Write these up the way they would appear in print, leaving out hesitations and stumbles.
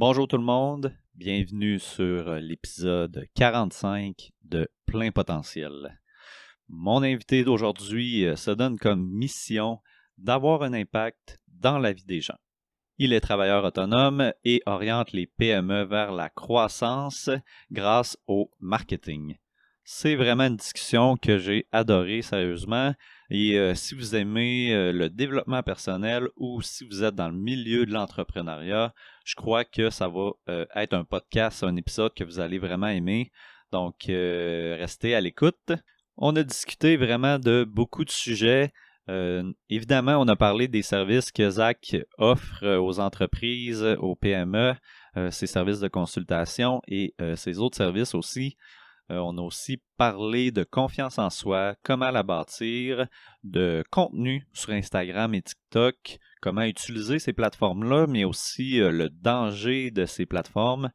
Bonjour tout le monde, bienvenue sur l'épisode 45 de Plein Potentiel. Mon invité d'aujourd'hui se donne comme mission d'avoir un impact dans la vie des gens. Il est travailleur autonome et oriente les PME vers la croissance grâce au marketing. C'est vraiment une discussion que j'ai adorée, sérieusement. Et si vous aimez le développement personnel ou si vous êtes dans le milieu de l'entrepreneuriat, je crois que ça va être un podcast, un épisode que vous allez vraiment aimer. Donc, restez à l'écoute. On a discuté vraiment de beaucoup de sujets. Évidemment, on a parlé des services que Zach offre aux entreprises, aux PME, ses services de consultation et ses autres services aussi. On a aussi parlé de confiance en soi, comment la bâtir, de contenu sur Instagram et TikTok, comment utiliser ces plateformes-là, mais aussi le danger de ces plateformes.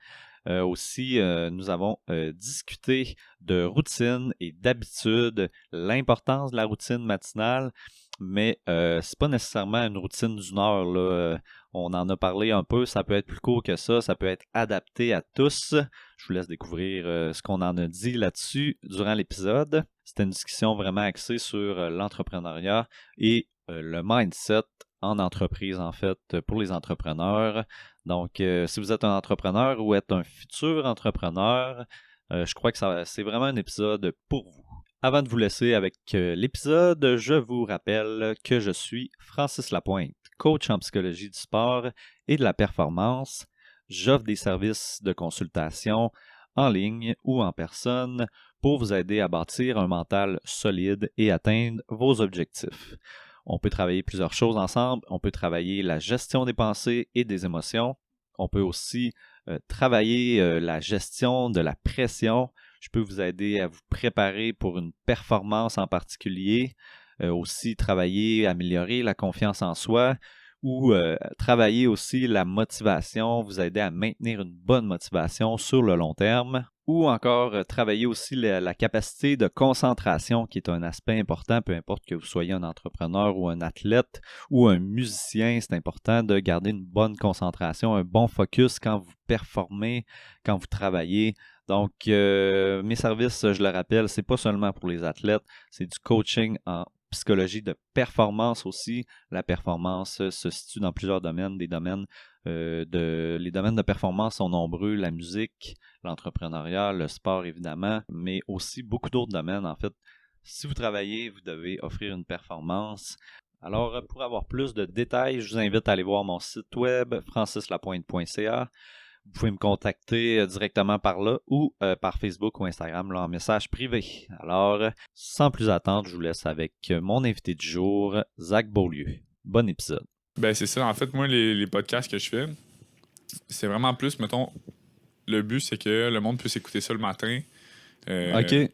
Nous avons discuté de routine et d'habitude, l'importance de la routine matinale, mais c'est pas nécessairement une routine d'une heure, là. On en a parlé un peu, ça peut être plus court que ça peut être adapté à tous. Je vous laisse découvrir ce qu'on en a dit là-dessus durant l'épisode. C'était une discussion vraiment axée sur l'entrepreneuriat et le mindset en entreprise, en fait, pour les entrepreneurs. Donc, si vous êtes un entrepreneur ou êtes un futur entrepreneur, je crois que c'est vraiment un épisode pour vous. Avant de vous laisser avec l'épisode, je vous rappelle que je suis Francis Lapointe, coach en psychologie du sport et de la performance. J'offre des services de consultation en ligne ou en personne pour vous aider à bâtir un mental solide et atteindre vos objectifs. On peut travailler plusieurs choses ensemble. On peut travailler la gestion des pensées et des émotions. On peut aussi travailler la gestion de la pression. Je peux vous aider à vous préparer pour une performance en particulier. Aussi travailler, améliorer la confiance en soi ou travailler aussi la motivation, vous aider à maintenir une bonne motivation sur le long terme. Ou encore travailler aussi la capacité de concentration, qui est un aspect important, peu importe que vous soyez un entrepreneur ou un athlète ou un musicien, c'est important de garder une bonne concentration, un bon focus quand vous performez, quand vous travaillez. Donc, mes services, je le rappelle, c'est pas seulement pour les athlètes, c'est du coaching en psychologie de performance aussi. La performance se situe dans plusieurs domaines, les domaines de performance sont nombreux, la musique, l'entrepreneuriat, le sport évidemment, mais aussi beaucoup d'autres domaines. En fait, si vous travaillez, vous devez offrir une performance. Alors, pour avoir plus de détails, je vous invite à aller voir mon site web francislapointe.ca. Vous pouvez me contacter directement par là ou par Facebook ou Instagram là, en message privé. Alors, sans plus attendre, je vous laisse avec mon invité du jour, Zach Beaulieu. Bon épisode. Ben c'est ça. En fait, moi, les podcasts que je fais, c'est vraiment plus, mettons, le but, c'est que le monde puisse écouter ça le matin. OK. Tu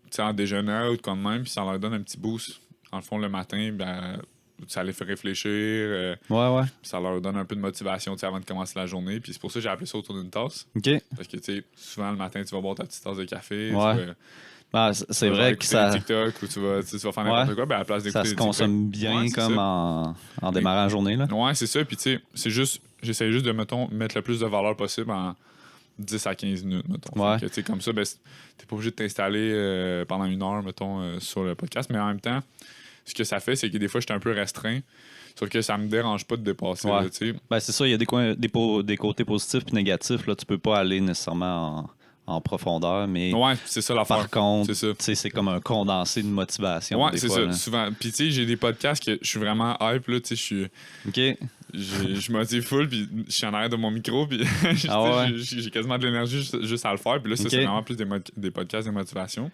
sais, en déjeunant ou de quoi de même, puis ça leur donne un petit boost. En le fond, le matin, ben, ça les fait réfléchir. Ouais. Ça leur donne un peu de motivation, tu sais, avant de commencer la journée. Puis c'est pour ça que j'ai appelé ça autour d'une tasse. OK. Parce que, tu sais, souvent, le matin, tu vas boire ta petite tasse de café. Ouais. C'est vrai que ça... TikTok ou tu vas faire n'importe quoi, ben à la place d'écouter ça se consomme bien comme en démarrant la journée, là. Ouais, c'est ça. Puis tu sais, c'est juste... J'essaie juste de, mettons, mettre le plus de valeur possible en 10 à 15 minutes, mettons. Ouais. Tu sais, comme ça, ben, t'es pas obligé de t'installer pendant une heure, mettons, sur le podcast. Mais en même temps, ce que ça fait, c'est que des fois, j'étais un peu restreint. Sauf que ça me dérange pas de dépasser, ouais. là, tu sais. Ben, c'est ça, il y a des côtés positifs et négatifs. Là, tu peux pas aller nécessairement en profondeur, mais ouais, c'est ça l'affaire. Par contre, c'est comme un condensé de motivation. Ouais, des c'est fois, ça, là. souvent. Puis tu sais, j'ai des podcasts que je suis vraiment hype, là, tu sais, je suis... OK. Je motive full, puis je suis en arrière de mon micro, puis j'ai quasiment de l'énergie juste à le faire. Puis là, ça, c'est vraiment plus des podcasts de motivation.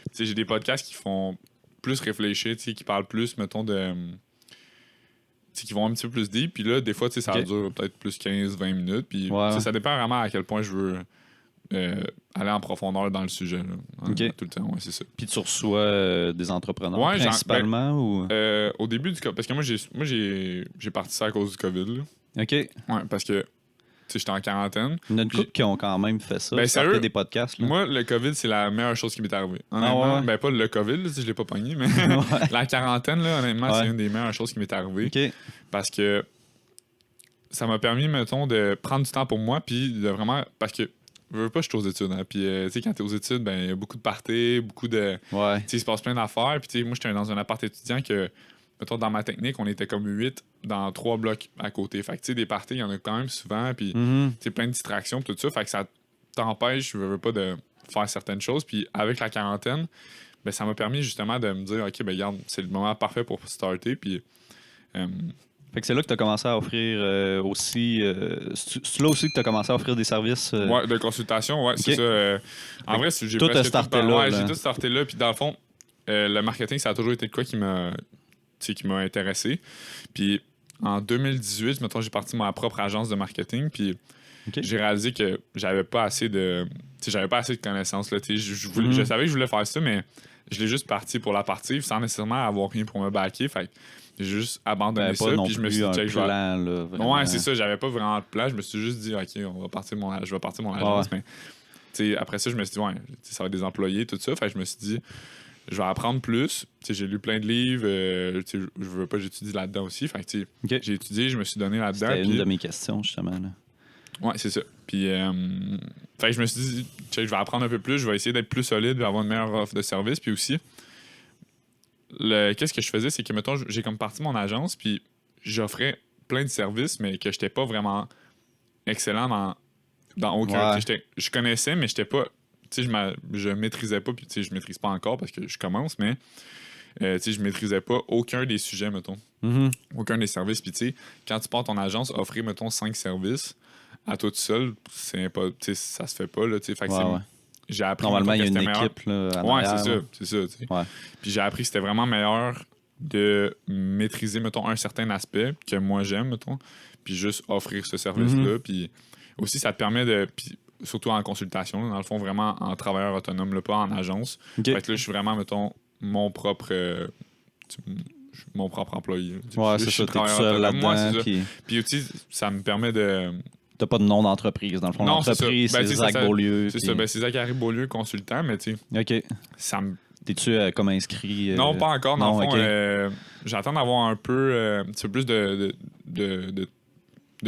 Tu sais, j'ai des podcasts qui font plus réfléchir, tu sais, qui parlent plus, mettons, de... Tu sais, qui vont un petit peu plus deep. Puis là, des fois, tu sais, ça dure peut-être plus 15-20 minutes. Puis ça dépend vraiment à quel point je veux aller en profondeur dans le sujet. Là, tout le temps, ouais, c'est ça. Puis tu reçois des entrepreneurs principalement ou... au début du COVID, parce que moi, j'ai parti ça à cause du COVID. Là. OK. Ouais, parce que j'étais en quarantaine. Il y en a une couple qui ont quand même fait ça. Ben, sérieux, des podcasts. Là. Moi, le COVID, c'est la meilleure chose qui m'est arrivée. Honnêtement, ben pas le COVID, là, je l'ai pas pogné, mais la quarantaine, là, honnêtement, c'est une des meilleures choses qui m'est arrivée. Okay. Parce que ça m'a permis, mettons, de prendre du temps pour moi, puis de vraiment... Parce que, je veux pas, je suis aux études, hein, puis, tu sais, quand t'es aux études, ben, il y a beaucoup de parties, beaucoup de... Ouais. Tu sais, il se passe plein d'affaires, puis, tu sais, moi, j'étais dans un appart étudiant que, mettons, dans ma technique, on était comme 8 dans 3 blocs à côté. Fait que, tu sais, des parties, il y en a quand même souvent, puis, tu sais, plein de distractions, tout ça, fait que ça t'empêche, je veux pas, de faire certaines choses, puis avec la quarantaine, ben, ça m'a permis, justement, de me dire, OK, ben, regarde, c'est le moment parfait pour starter, puis... Fait que c'est là que tu as commencé à offrir aussi. C'est là aussi que tu as commencé à offrir des services. Ouais, de consultation, ouais, c'est ça. En vrai, j'ai tout presque starté tout là. Ouais, là. j'ai tout starté là. Puis dans le fond, le marketing, ça a toujours été de quoi qui m'a intéressé. Puis en 2018, mettons, j'ai parti ma propre agence de marketing. Puis j'ai réalisé que j'avais pas assez de connaissances. Là, je savais que je voulais faire ça, mais je l'ai juste parti pour la partie sans nécessairement avoir rien pour me backer. Fait que j'ai juste abandonné ça. Puis je me suis dit, ouais, c'est ça. J'avais pas vraiment de plan. Je me suis juste dit, OK, je vais partir mon agence. Mais après ça, je me suis dit, ouais, ça va être des employés, tout ça. Fait que je me suis dit, je vais apprendre plus. J'ai lu plein de livres. Je veux pas, j'étudie là-dedans aussi. Fait que j'ai étudié, je me suis donné là-dedans. C'était une de mes questions, justement. Là. Ouais, c'est ça. Puis, fait que je me suis dit, je vais apprendre un peu plus. Je vais essayer d'être plus solide et avoir une meilleure offre de service. Puis aussi, qu'est-ce que je faisais, c'est que, mettons, j'ai comme parti mon agence, puis j'offrais plein de services, mais que j'étais pas vraiment excellent dans aucun. Ouais. Je connaissais, mais j'étais pas. Tu sais, je maîtrisais pas, puis tu sais, je maîtrise pas encore parce que je commence, mais tu sais, je maîtrisais pas aucun des sujets, mettons. Aucun des services. Puis tu sais, quand tu pars ton agence, offrir, mettons, 5 services à toi tout seul, ça se fait pas, là, tu sais. Fait que j'ai appris. Normalement, il y a une équipe, là, c'est ça. Ouais. Puis j'ai appris que c'était vraiment meilleur de maîtriser, mettons, un certain aspect que moi j'aime, mettons, puis juste offrir ce service-là. Puis aussi, ça te permet de... Puis surtout en consultation, là, dans le fond, vraiment en travailleur autonome, là, pas en agence. Fait que là, je suis vraiment, mettons, mon propre employé. Ouais, c'est ça, t'es tout seul là-dedans. Puis aussi, ça me permet de... T'as pas de nom d'entreprise, dans le fond. L'entreprise, c'est Zach Beaulieu. C'est ça, c'est Zachary Beaulieu, consultant, mais tu sais... OK. Ça me... T'es-tu comme inscrit? Non, pas encore. Dans le fond, j'attends d'avoir un peu plus de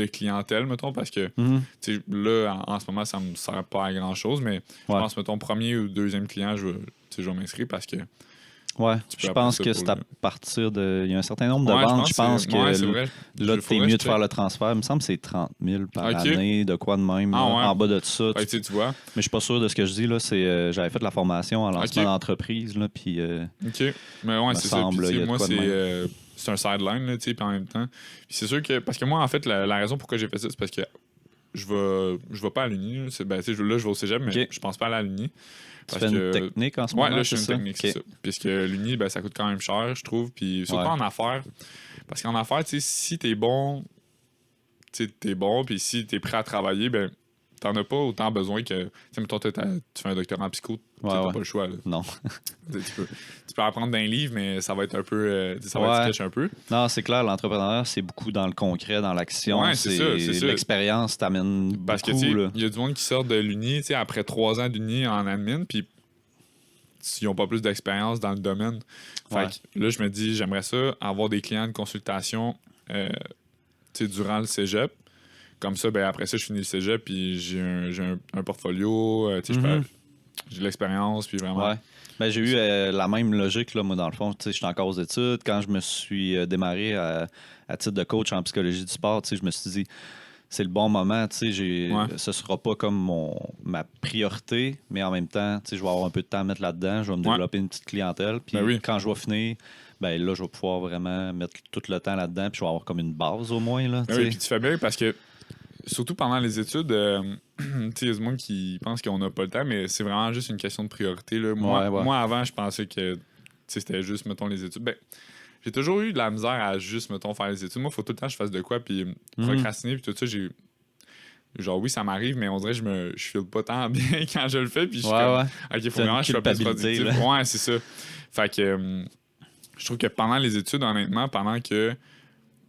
clientèle, mettons, parce que là, en ce moment, ça me sert pas à grand-chose, mais je pense, mettons, premier ou deuxième client, je vais m'inscrire parce que... Ouais, je pense que c'est à partir de... Il y a un certain nombre de ventes, je pense que là, t'es mieux de faire le transfert. Il me semble que c'est 30 000 par année, de quoi de même. En bas de ça. Tu vois. Mais je suis pas sûr de ce que je dis. Là. J'avais fait la formation en lancement d'entreprise. Là, puis, OK. Mais ouais, c'est ça. Puis, moi, c'est un sideline, là, puis en même temps. Puis c'est sûr que... Parce que moi, en fait, la raison pourquoi j'ai fait ça, c'est parce que je vais pas à l'Uni. Là, je vais au cégep, mais je pense pas aller à l'Uni. Tu fais une technique en ce moment? Ouais, là, je fais une technique, c'est ça. Puisque l'Uni, ça coûte quand même cher, je trouve. Puis surtout en affaires. Parce qu'en affaires, tu sais, si t'es bon, t'es bon. Puis si t'es prêt à travailler, ben t'en as pas autant besoin que... Tu sais, mettons, tu fais un doctorat en psycho, t'as pas le choix. Là. Non. tu peux apprendre d'un livre, mais ça va être un peu... ça va être sketch un peu. Non, c'est clair, l'entrepreneuriat, c'est beaucoup dans le concret, dans l'action. Ouais, c'est ça. L'expérience t'amène beaucoup. Parce que, tu sais, il y a du monde qui sort de l'Uni, tu sais, après 3 ans d'Uni en admin, puis ils n'ont pas plus d'expérience dans le domaine. Fait que là, je me dis, j'aimerais ça, avoir des clients de consultation durant le cégep. Comme ça, ben après ça, je finis le cégep, puis j'ai un portfolio, j'ai de l'expérience, puis vraiment... Ouais. Ben, j'ai eu la même logique, là, moi, dans le fond. Je suis encore aux études. Quand je me suis démarré à titre de coach en psychologie du sport, je me suis dit, c'est le bon moment. Ce sera pas comme ma priorité, mais en même temps, je vais avoir un peu de temps à mettre là-dedans. Je vais me développer une petite clientèle. Puis quand je vais finir, ben là, je vais pouvoir vraiment mettre tout le temps là-dedans. Puis je vais avoir comme une base au moins. Là, oui, puis tu fais bien parce que surtout pendant les études, il y a du monde qui pense qu'on n'a pas le temps, mais c'est vraiment juste une question de priorité. Là. Moi, avant, je pensais que c'était juste, mettons, les études. Ben, j'ai toujours eu de la misère à juste, mettons, faire les études. Moi, il faut tout le temps que je fasse de quoi, puis procrastiner, puis tout ça, genre, oui, ça m'arrive, mais on dirait que je file pas tant bien quand je le fais, puis je suis comme... OK, il faut vraiment que je sois plus productif. Là. Ouais, c'est ça. Fait que je trouve que pendant les études, honnêtement, pendant que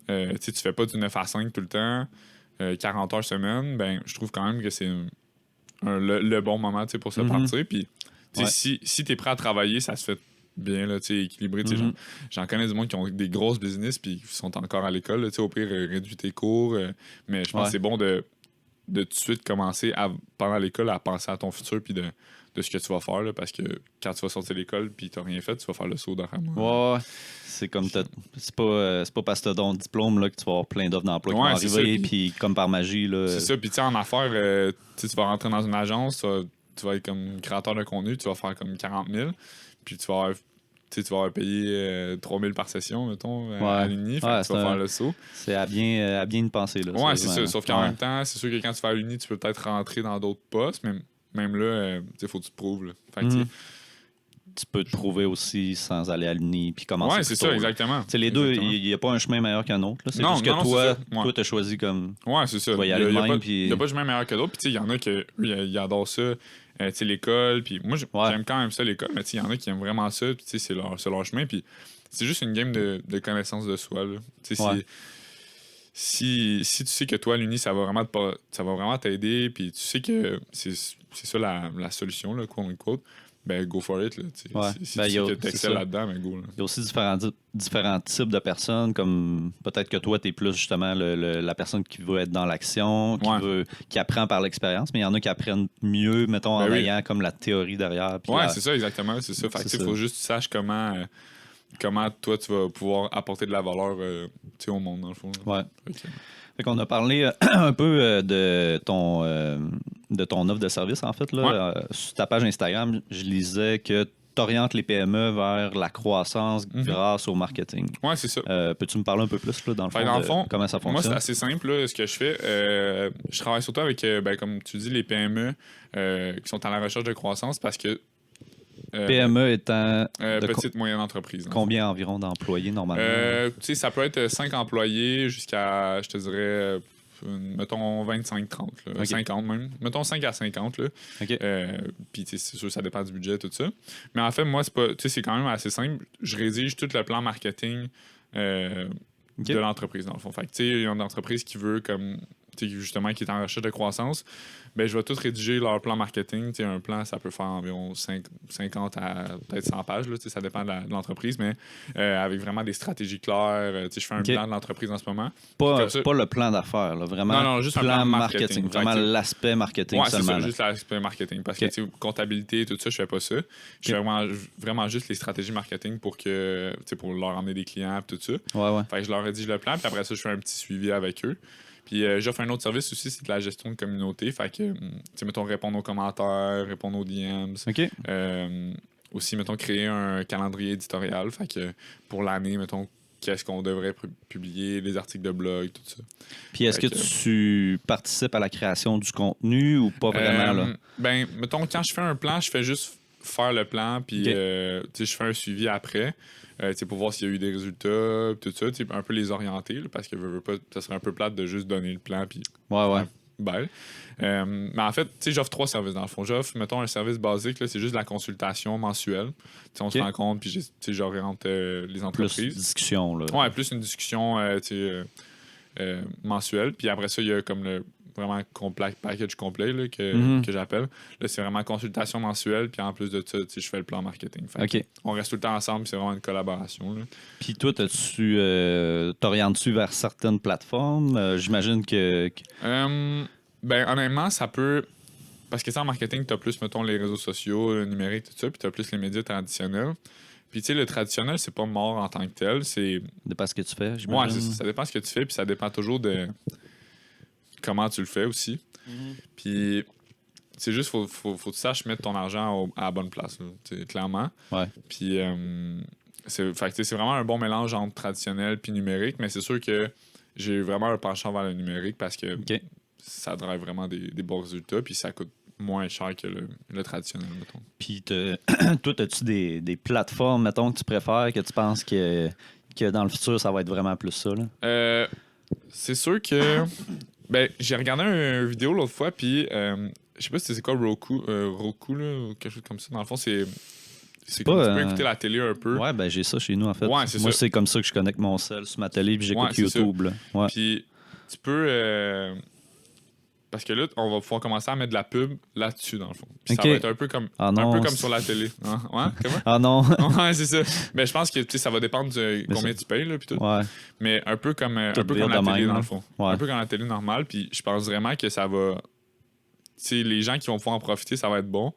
tu fais pas du 9 à 5 tout le temps, 40 heures semaine, ben je trouve quand même que c'est le bon moment pour se partir. Puis si t'es prêt à travailler, ça se fait bien, là, équilibré. J'en connais du monde qui ont des grosses business puis qui sont encore à l'école. Là, au pire, réduis tes cours. Mais je pense que c'est bon de tout de suite commencer pendant l'école à penser à ton futur puis de ce que tu vas faire. Là, parce que quand tu vas sortir de l'école puis tu n'as rien fait, tu vas faire le saut d'arrêt. Ouais, c'est comme c'est pas parce que tu as ton diplôme là, que tu vas avoir plein d'offres d'emploi qui vont arriver, puis comme par magie. Là, c'est ça, puis en affaires, tu vas rentrer dans une agence, tu vas être comme créateur de contenu, tu vas faire comme 40 000, puis tu vas avoir payé 3 000 par session, mettons, à l'Uni, tu vas faire le saut. C'est à bien y penser. Là, ouais, c'est ça. Sauf qu'en même temps, c'est sûr que quand tu fais à l'Uni, tu peux peut-être rentrer dans d'autres postes, mais même là, il faut que tu te prouves. Là. Fait que, tu peux te prouver aussi sans aller à l'Uni puis commencer. Ouais, c'est ça, exactement. Les deux, il n'y a pas un chemin meilleur qu'un autre. Là. C'est juste que toi, tu as choisi comme. Ouais, c'est ça. Tu vas y aller de même. Il n'y a pas de chemin meilleur que d'autres. Puis, il y en a qui adorent ça. L'école. Puis, moi, j'aime quand même ça, l'école. Mais, il y en a qui aiment vraiment ça. Puis, c'est leur chemin. Puis, c'est juste une game de connaissance de soi. Là. Si tu sais que toi, à l'Uni, ça va vraiment t'aider. Puis, tu sais que c'est ça la solution, là, quote. Ben, go for it. Là, si tu sais que tu excelles là-dedans, ben go. Là. Il y a aussi différents types de personnes, comme peut-être que toi, tu es plus justement la personne qui veut être dans l'action, qui apprend par l'expérience, mais il y en a qui apprennent mieux, mettons, en ayant comme la théorie derrière. Ouais, c'est ça, exactement. C'est ça. Fait que il faut juste que tu saches comment toi, tu vas pouvoir apporter de la valeur au monde, dans le fond. Là. Ouais. Fait qu'on a parlé un peu de ton offre de service, en fait. Là. Sur ta page Instagram, je lisais que tu orientes les PME vers la croissance grâce au marketing. Oui, c'est ça. Peux-tu me parler un peu plus, là, dans le fond, comment ça fonctionne? Moi, c'est assez simple, là, ce que je fais. Je travaille surtout avec, comme tu dis, les PME qui sont à la recherche de croissance parce que PME étant petite moyenne entreprise. Combien environ d'employés normalement? Ça peut être 5 employés jusqu'à, je te dirais, mettons 25-30, okay. 50 même. Mettons 5 à 50. Okay. Puis c'est sûr, ça dépend du budget, tout ça. Mais en fait, moi, c'est quand même assez simple. Je rédige tout le plan marketing de l'entreprise, dans le fond. Fait que, il y a une entreprise qui veut, comme, justement, qui est en recherche de croissance. Ben, je vais tout rédiger leur plan marketing. Un plan, ça peut faire environ 50 à peut-être 100 pages. Là, ça dépend de l'entreprise, mais avec vraiment des stratégies claires. Je fais un plan de l'entreprise en ce moment. Pas le plan d'affaires, là, vraiment. Non, juste un plan marketing. Vraiment l'aspect marketing seulement. C'est ça, juste l'aspect marketing. Parce que comptabilité, tout ça, je fais pas ça. Je fais vraiment juste les stratégies marketing pour leur emmener des clients et tout ça. Fait que je leur rédige le plan, puis après ça, je fais un petit suivi avec eux. Puis j'offre un autre service aussi, c'est de la gestion de communauté. Fait que, mettons, répondre aux commentaires, répondre aux DMs. Okay. Aussi, mettons, créer un calendrier éditorial. Fait que pour l'année, mettons, qu'est-ce qu'on devrait publier, les articles de blog, tout ça. Puis est-ce que tu participes à la création du contenu ou pas vraiment? Là? Ben, mettons, quand je fais un plan, je fais juste faire le plan, puis je fais un suivi après. Pour voir s'il y a eu des résultats, tout ça, un peu les orienter, là, parce que ça serait un peu plate de juste donner le plan. Puis, belle. Mais en fait, j'offre 3 services dans le fond. J'offre, mettons, un service basique, là, c'est juste de la consultation mensuelle. On se rencontre, puis j'oriente les entreprises. Plus une discussion. Là. Ouais, plus une discussion mensuelle. Puis après ça, il y a comme le vraiment package complet là, que j'appelle. Là, c'est vraiment consultation mensuelle, puis en plus de ça, je fais le plan marketing. On reste tout le temps ensemble, c'est vraiment une collaboration. Là. Puis toi, t'orientes-tu vers certaines plateformes? J'imagine que... Ben, honnêtement, ça peut... Parce que en marketing, t'as plus, mettons, les réseaux sociaux, le numérique, tout ça, puis t'as plus les médias traditionnels. Puis, le traditionnel, c'est pas mort en tant que tel, c'est... Ça dépend ce que tu fais, j'imagine. Ouais, ça dépend ce que tu fais, puis ça dépend toujours de... comment tu le fais aussi. Puis c'est juste faut que tu saches mettre ton argent à la bonne place, là, clairement. Ouais. Puis c'est vraiment un bon mélange entre traditionnel puis numérique, mais c'est sûr que j'ai vraiment un penchant vers le numérique parce que ça drive vraiment des bons résultats, puis ça coûte moins cher que le traditionnel, mettons. Puis toi, as-tu des plateformes, mettons, que tu préfères, que tu penses que dans le futur, ça va être vraiment plus ça, là? C'est sûr que... Ben, j'ai regardé une vidéo l'autre fois, puis je sais pas si c'est quoi Roku, là, ou quelque chose comme ça. Dans le fond, c'est comme tu peux écouter la télé un peu. Ouais, ben j'ai ça chez nous, en fait. Ouais, moi, c'est comme ça que je connecte mon cell sur ma télé, puis j'écoute YouTube. Là. Ouais. Puis tu peux... Parce que là, on va pouvoir commencer à mettre de la pub là-dessus, dans le fond. Puis ça va être un peu comme, sur la télé. Hein? Ouais, comment? Ah non! Ouais, c'est ça. Mais je pense que ça va dépendre de combien tu payes, là, puis tout. Ouais. Mais un peu comme la télé, dans le fond. Ouais. Un peu comme la télé normale, puis je pense vraiment que ça va... Tu sais, les gens qui vont pouvoir en profiter, ça va être bon.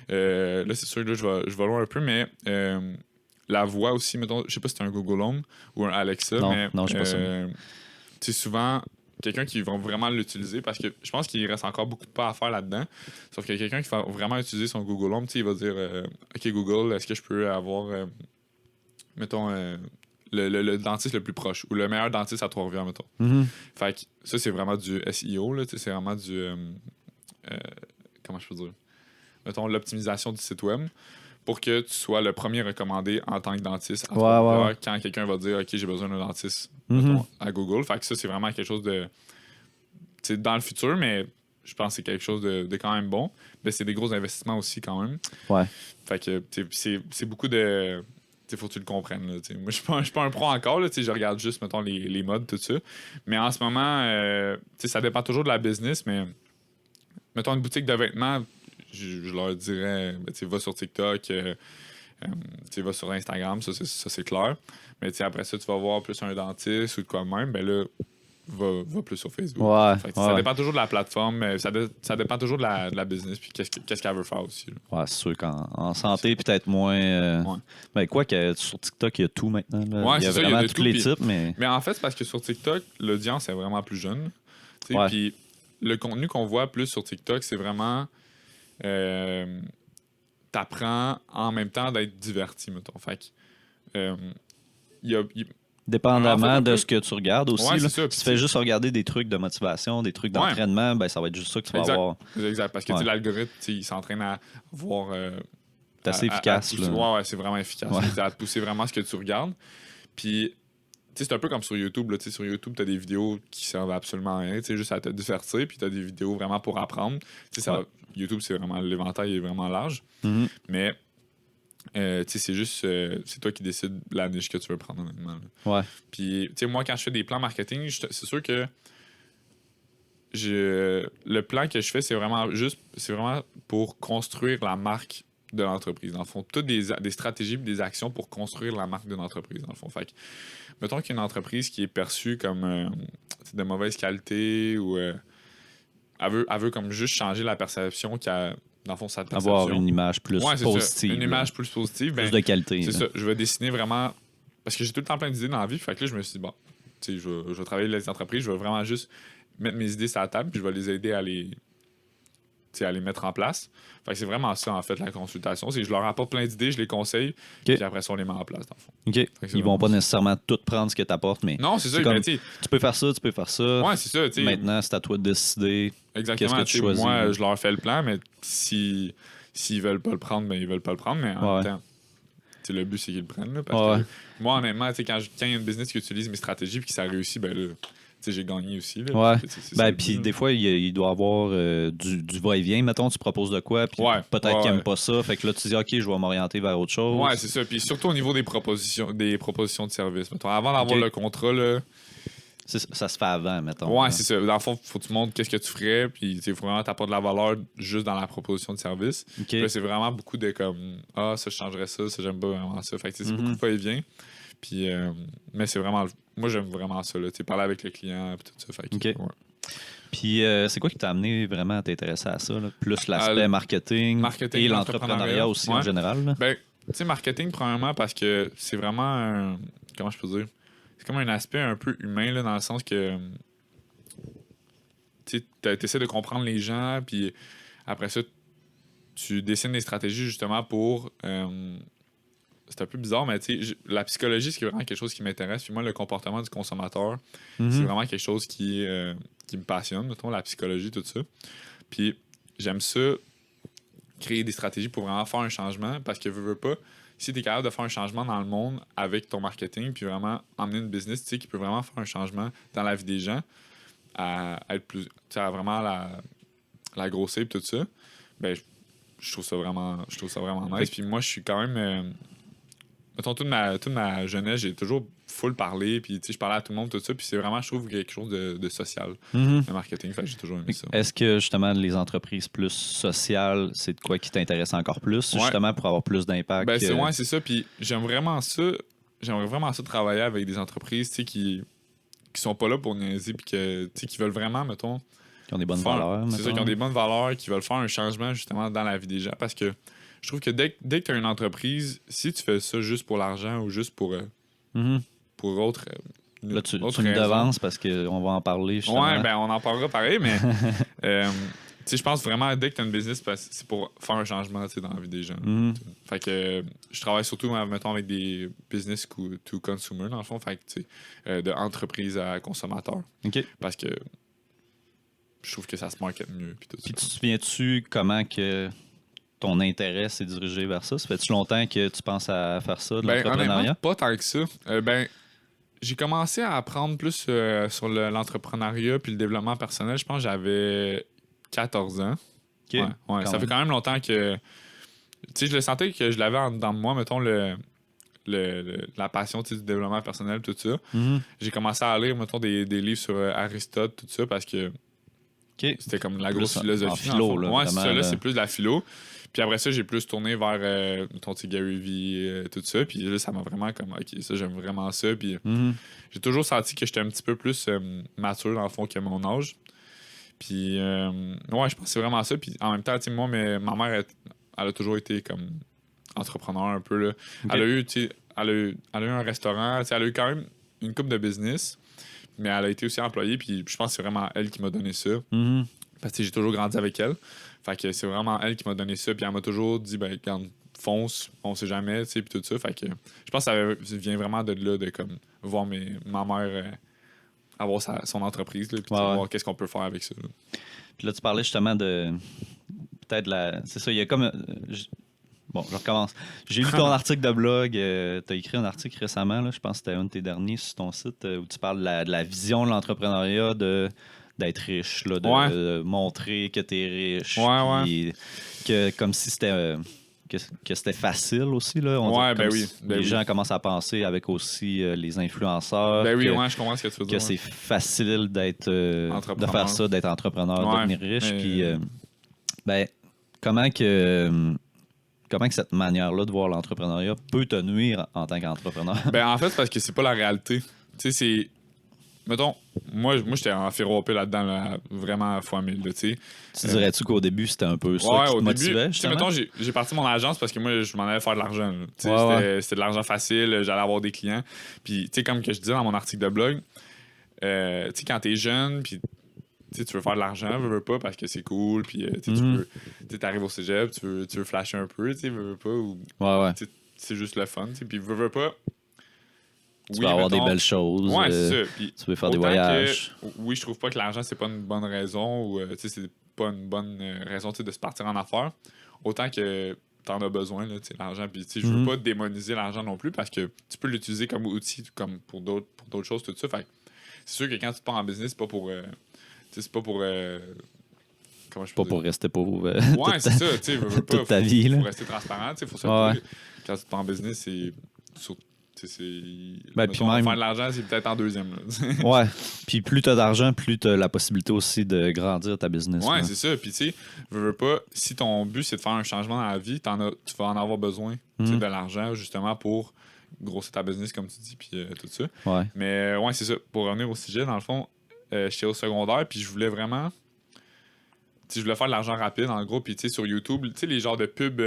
Là, c'est sûr, là, je vais loin un peu, mais la voix aussi, mettons, je sais pas si c'est un Google Home ou un Alexa, mais non, je sais pas ça. Tu sais, souvent, quelqu'un qui va vraiment l'utiliser, parce que je pense qu'il reste encore beaucoup de pas à faire là-dedans, sauf que quelqu'un qui va vraiment utiliser son Google Home, tu sais, il va dire OK, Google, est-ce que je peux avoir, mettons, le dentiste le plus proche ou le meilleur dentiste à Trois-Rivières, mettons. Mm-hmm. Fait que ça, c'est vraiment du SEO, là, tu sais, c'est vraiment du... comment je peux dire? Mettons, l'optimisation du site web pour que tu sois le premier recommandé en tant que dentiste à Trois-Rivières quand quelqu'un va dire OK, j'ai besoin d'un dentiste mettons, à Google. Fait que ça, c'est vraiment quelque chose de... C'est dans le futur, mais je pense que c'est quelque chose de quand même bon. Mais c'est des gros investissements aussi quand même. Ouais. Fait que c'est beaucoup de... Il faut que tu le comprennes. Là, moi, je suis pas un pro encore. Là, je regarde juste, mettons, les modes, tout ça. Mais en ce moment, ça dépend toujours de la business, mais mettons une boutique de vêtements, je leur dirais, va sur TikTok, va sur Instagram, ça c'est clair. Mais après ça, tu vas voir plus un dentiste ou de quoi même, ben là, va plus sur Facebook. Ça dépend toujours de la plateforme, mais ça dépend toujours de la business puis qu'est-ce qu'elle veut faire aussi. Là. Ouais, c'est sûr qu'en santé, peut-être moins. Ben, quoi que sur TikTok, il y a tout maintenant. Là. Ouais, il y a vraiment tous les types, mais. Mais en fait, c'est parce que sur TikTok, l'audience est vraiment plus jeune. Puis le contenu qu'on voit plus sur TikTok, c'est vraiment. T'apprends en même temps d'être diverti, mettons. Fait que. Dépendamment de ce que tu regardes aussi. Ouais, là. Ça, si tu fais juste regarder des trucs de motivation, des trucs d'entraînement, ben ça va être juste ça que tu vas avoir. Exact. Parce que l'algorithme, il s'entraîne à voir. C'est assez efficace. Ouais, c'est vraiment efficace. À te pousser vraiment ce que tu regardes. Puis, c'est un peu comme sur YouTube. Là, sur YouTube, tu as des vidéos qui servent absolument à rien, juste à te divertir. Puis, tu as des vidéos vraiment pour apprendre. YouTube, c'est vraiment l'éventail est vraiment large. Mm-hmm. Mais. c'est juste c'est toi qui décides la niche que tu veux prendre honnêtement. Ouais. Puis moi quand je fais des plans marketing, c'est sûr que le plan que je fais c'est vraiment pour construire la marque de l'entreprise. Dans le fond, toutes des stratégies et des actions pour construire la marque d'une entreprise. Dans le fond, fait que, mettons qu'il y a une entreprise qui est perçue comme de mauvaise qualité ou elle veut comme juste changer la perception qu'a dans le fond, ça avoir une image plus positive. Une image plus positive. Plus de qualité. C'est ça. Je vais dessiner vraiment. Parce que j'ai tout le temps plein d'idées dans la vie. Fait que là, je me suis dit, bon, je vais travailler les entreprises. Je vais vraiment juste mettre mes idées sur la table. Puis je vais les aider à les mettre en place. Fait que c'est vraiment ça, en fait, la consultation. C'est que je leur apporte plein d'idées, je les conseille. Puis après ça, on les met en place, dans le fond. OK. Ils vont pas nécessairement tout prendre ce que tu apportes, mais. Non, c'est ça. Comme, tu peux faire ça, tu peux faire ça. Ouais, c'est ça. Maintenant, c'est à toi de décider. Exactement. Qu'est-ce que tu choisis. Moi, je leur fais le plan, mais s'ils veulent pas le prendre, ben ils veulent pas le prendre. Mais en même temps, le but, c'est qu'ils le prennent. Là, parce que moi, honnêtement, quand il y a une business qui utilise mes stratégies et que ça réussit, ben là, j'ai gagné aussi. Là, puis des fois, il doit y avoir du va-et-vient. Mettons, tu proposes de quoi, puis peut-être qu'ils n'aiment pas ça. Fait que là, tu dis, OK, je vais m'orienter vers autre chose. Ouais, c'est ça. Puis surtout au niveau des propositions de service. Mettons, avant d'avoir le contrat, là. Ça se fait avant, mettons. Ouais, c'est ça. Dans le fond, faut que tu montres qu'est-ce que tu ferais, puis il faut vraiment t'apporter de la valeur juste dans la proposition de service. Puis là, c'est vraiment beaucoup de comme, ça, je changerais ça j'aime pas vraiment ça. Fait que c'est beaucoup de va-et-vient. Puis, mais c'est vraiment, moi, j'aime vraiment ça, là. Parler avec le client, puis tout ça. Fait que, Puis, c'est quoi qui t'a amené vraiment à t'intéresser à ça? Là? Plus l'aspect marketing et l'entrepreneuriat aussi en général? Là? Ben, tu sais, marketing, premièrement, parce que c'est vraiment comment je peux dire? C'est comme un aspect un peu humain, là, dans le sens que tu essaies de comprendre les gens, puis après ça, tu dessines des stratégies justement pour... c'est un peu bizarre, mais la psychologie, c'est vraiment quelque chose qui m'intéresse. Puis moi, le comportement du consommateur, c'est vraiment quelque chose qui me passionne, mettons, la psychologie, tout ça. Puis j'aime ça, créer des stratégies pour vraiment faire un changement, parce que veux pas... Si tu es capable de faire un changement dans le monde avec ton marketing, puis vraiment emmener une business qui peut vraiment faire un changement dans la vie des gens, à être plus. À vraiment la grossir et tout ça, ben je trouve ça vraiment nice. Puis moi, je suis quand même. mettons, toute ma jeunesse, j'ai toujours full parlé, puis je parlais à tout le monde, tout ça, puis c'est vraiment, je trouve, quelque chose de social, le marketing, fait que j'ai toujours aimé ça. Est-ce que, justement, les entreprises plus sociales, c'est de quoi qui t'intéresse encore plus, justement, pour avoir plus d'impact? Ben, c'est ça, puis j'aimerais vraiment ça travailler avec des entreprises, qui sont pas là pour niaiser, puis qui veulent vraiment, mettons... Qui ont des bonnes valeurs, c'est ça, qui ont des bonnes valeurs, qui veulent faire un changement, justement, dans la vie des gens, parce que je trouve que dès que tu as une entreprise, si tu fais ça juste pour l'argent ou juste pour autre... Là, tu me devances parce qu'on va en parler, justement. Ouais, ben on en parlera pareil, mais je pense vraiment, dès que tu as une business, c'est pour faire un changement dans la vie des gens. Fait que je travaille surtout, mettons, avec des business to consumer, dans le fond, fait que, de entreprise à consommateur. OK. Parce que je trouve que ça se market mieux. Puis tu te souviens-tu comment que ton intérêt s'est dirigé vers ça? Ça fait-tu longtemps que tu penses à faire ça, de l'entrepreneuriat? Pas tant que ça. J'ai commencé à apprendre plus sur l'entrepreneuriat puis le développement personnel. Je pense que j'avais 14 ans. Okay. Ouais, ça fait quand même longtemps que... je le sentais que je l'avais en dedans de moi, mettons, la passion du développement personnel, tout ça. J'ai commencé à lire, mettons, des livres sur Aristote, tout ça, parce que c'était comme la grosse philosophie. Philo, là, c'est ça, là, c'est plus de la philo. Puis après ça, j'ai plus tourné vers mettons, Gary Vee, tout ça. Puis là, ça m'a vraiment comme, OK, ça, j'aime vraiment ça. Puis j'ai toujours senti que j'étais un petit peu plus mature, dans le fond, que mon âge. Puis, je pense que c'est vraiment ça. Puis en même temps, moi, ma mère, elle a toujours été comme entrepreneur un peu, là. Okay. Elle a eu un restaurant. Elle a eu quand même une couple de business. Mais elle a été aussi employée, puis je pense que c'est vraiment elle qui m'a donné ça. Parce que j'ai toujours grandi avec elle. Fait que c'est vraiment elle qui m'a donné ça, puis elle m'a toujours dit, quand fonce, on sait jamais, tu sais, puis tout ça. Fait que je pense que ça vient vraiment de là, de comme voir ma mère avoir son entreprise, là, puis voir qu'est-ce qu'on peut faire avec ça. Là. Puis là, tu parlais justement de peut-être c'est ça, il y a comme... Bon, je recommence. J'ai lu ton article de blog. Tu as écrit un article récemment, là, je pense que c'était un de tes derniers sur ton site, où tu parles de la vision de l'entrepreneuriat, d'être riche, là, de montrer que tu es riche. Puis que, comme si c'était que c'était facile aussi. Là. Les gens commencent à penser avec aussi les influenceurs. Je comprends ce que tu veux dire. Que c'est facile de faire ça, d'être entrepreneur, de devenir riche. Puis, comment que cette manière-là de voir l'entrepreneuriat peut te nuire en tant qu'entrepreneur? En fait, parce que c'est pas la réalité. Tu sais, c'est... Mettons, moi j'étais en féropé là-dedans, là, vraiment à fois 1000. Tu dirais-tu qu'au début, c'était un peu ça qui te motivait, justement? Mettons, j'ai parti mon agence parce que moi, je m'en allais faire de l'argent. C'était de l'argent facile, j'allais avoir des clients. Puis, tu sais, comme que je disais dans mon article de blog, tu sais, quand t'es jeune, puis tu veux faire de l'argent, veux pas, parce que c'est cool, puis tu arrives au cégep, tu veux flasher un peu, tu veux pas, ou c'est juste le fun, puis veux pas. Tu vas avoir des belles choses, c'est ça. Puis, tu veux faire des voyages. Oui, je trouve pas que l'argent, c'est pas une bonne raison, ou c'est pas une bonne raison de se partir en affaires, autant que t'en as besoin, là, l'argent, puis je veux pas démoniser l'argent non plus, parce que tu peux l'utiliser comme outil, comme pour d'autres choses, tout ça, fait c'est sûr que quand tu pars en business, c'est pas pour... c'est pas pour... comment je peux dire? Pour rester pauvre. C'est ça, tu sais, toute ta vie. Faut rester transparent, tu sais, faut ça. Quand tu pars en business, c'est... puis même... faire de l'argent, c'est peut-être en deuxième. Là. Puis plus tu as d'argent, plus tu as la possibilité aussi de grandir ta business. C'est ça. Puis tu sais, veux pas, si ton but c'est de faire un changement dans la vie, tu vas en avoir besoin de l'argent justement pour grossir ta business, comme tu dis, puis tout ça. Mais c'est ça. Pour revenir au sujet, dans le fond, j'étais au secondaire, puis je voulais vraiment... je voulais faire de l'argent rapide, en gros. Puis sur YouTube, tu sais, les genres de pubs...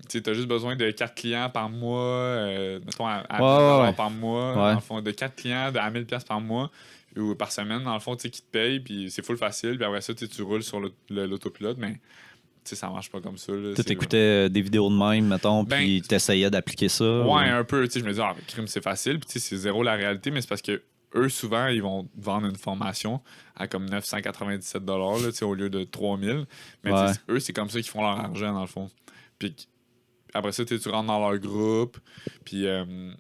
tu as juste besoin de 4 clients par mois, mettons à 1000$ par mois, dans le fond, de 4 clients à 1000$ par mois ou par semaine, dans le fond, qui te payent, puis c'est full facile, puis après ça, tu roules sur l'autopilote, mais ça marche pas comme ça. Tu écoutais des vidéos de même, mettons, puis tu essayais d'appliquer ça? Un peu, je me dis, crime, c'est facile, puis c'est zéro la réalité, mais c'est parce que eux, souvent, ils vont vendre une formation à comme 997$ là, au lieu de 3000$. Mais eux, c'est comme ça qu'ils font leur argent, dans le fond. Puis après ça, tu rentres dans leur groupe, puis après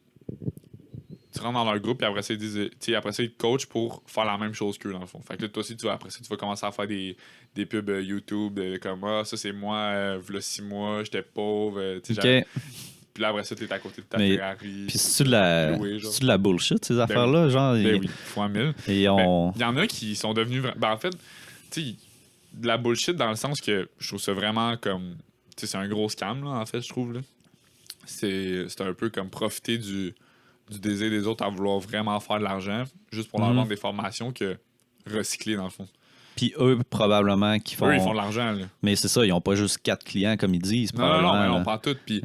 ça, ils te coachent pour faire la même chose qu'eux, dans le fond. Fait que là, toi aussi, après ça, tu vas commencer à faire des pubs YouTube comme ça c'est moi, v'là 6 mois, j'étais pauvre. Puis Puis là, après ça, t'es à côté de ta Ferrari. Puis c'est-tu de la bullshit, ces affaires-là? Genre, oui, fois 1000. Il y en a qui sont devenus... en fait, tu sais, de la bullshit dans le sens que je trouve ça vraiment comme... Tu sais, c'est un gros scam, là, en fait, je trouve, là. C'est un peu comme profiter du désir des autres à vouloir vraiment faire de l'argent juste pour leur vendre des formations que recycler, dans le fond. Puis eux, probablement, qui font... Eux, ils font de l'argent, là. Mais c'est ça, ils n'ont pas juste 4 clients, comme ils disent, non, mais on prend tout. Puis,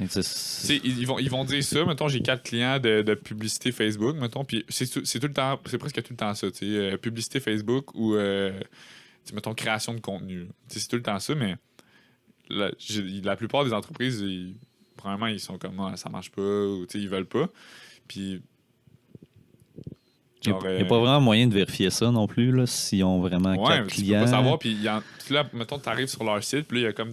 ils vont dire ça. Mettons, j'ai 4 clients de publicité Facebook, mettons. Puis c'est tout le temps... C'est presque tout le temps ça, tu sais. Publicité Facebook ou, mettons, création de contenu. C'est tout le temps ça, mais la plupart des entreprises, probablement, ils sont comme, ça marche pas, ou, ils veulent pas. Puis... Il n'y a pas vraiment moyen de vérifier ça non plus, là, s'ils ont vraiment 4 clients. Tu peux pas savoir. Puis là, mettons, tu arrives sur leur site, puis là, il y a comme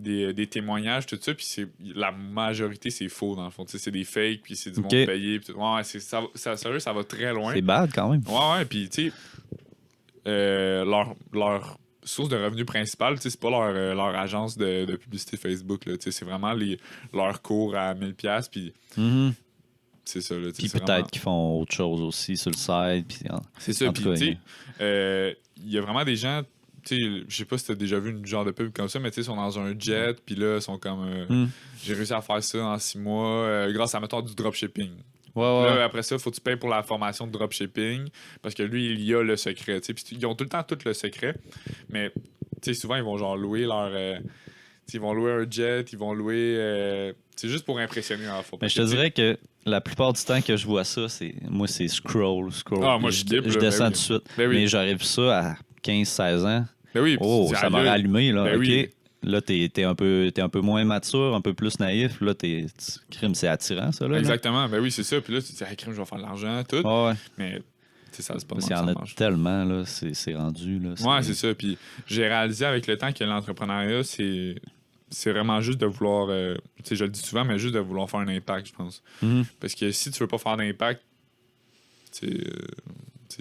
des témoignages, tout ça, puis la majorité, c'est faux, dans le fond. C'est des fakes, puis c'est du monde payé. Puis sérieux, ça va très loin. C'est bad, quand même. Ouais, puis tu sais, leur source de revenus principale, c'est pas leur agence de publicité Facebook, là. C'est vraiment leurs cours à 1000$, puis... C'est ça. Là, puis peut-être qu'ils font autre chose aussi sur le site. Puis, c'est ça. Puis, tu sais, il y a vraiment des gens, tu sais, je sais pas si t'as déjà vu une genre de pub comme ça, mais tu sais, ils sont dans un jet, puis là, ils sont comme, j'ai réussi à faire ça en 6 mois grâce à, mettons, du dropshipping. Ouais. Là, après ça, faut que tu payes pour la formation de dropshipping, parce que lui, il y a le secret. Puis ils ont tout le temps tout le secret, mais tu sais, souvent, ils vont genre louer leur... ils vont louer un jet, ils vont louer... c'est juste pour impressionner en fait. Mais je te dirais que la plupart du temps que je vois ça, c'est scroll. Ah, moi, je descends tout de suite. Mais j'arrive ça à 15-16 ans. Ça m'a rallumé. Là. Là, t'es un peu moins mature, un peu plus naïf. Là, crime, c'est attirant, ça. Là, exactement. Ben oui, c'est ça. Puis là, tu te dis, crime, je vais faire de l'argent, tout. Mais... ça, c'est pas parce qu'il y en a tellement, là, c'est rendu. Là, ouais, c'est ça. Puis j'ai réalisé avec le temps que l'entrepreneuriat, c'est vraiment juste de vouloir, tu sais, je le dis souvent, mais juste de vouloir faire un impact, je pense. Parce que si tu veux pas faire d'impact,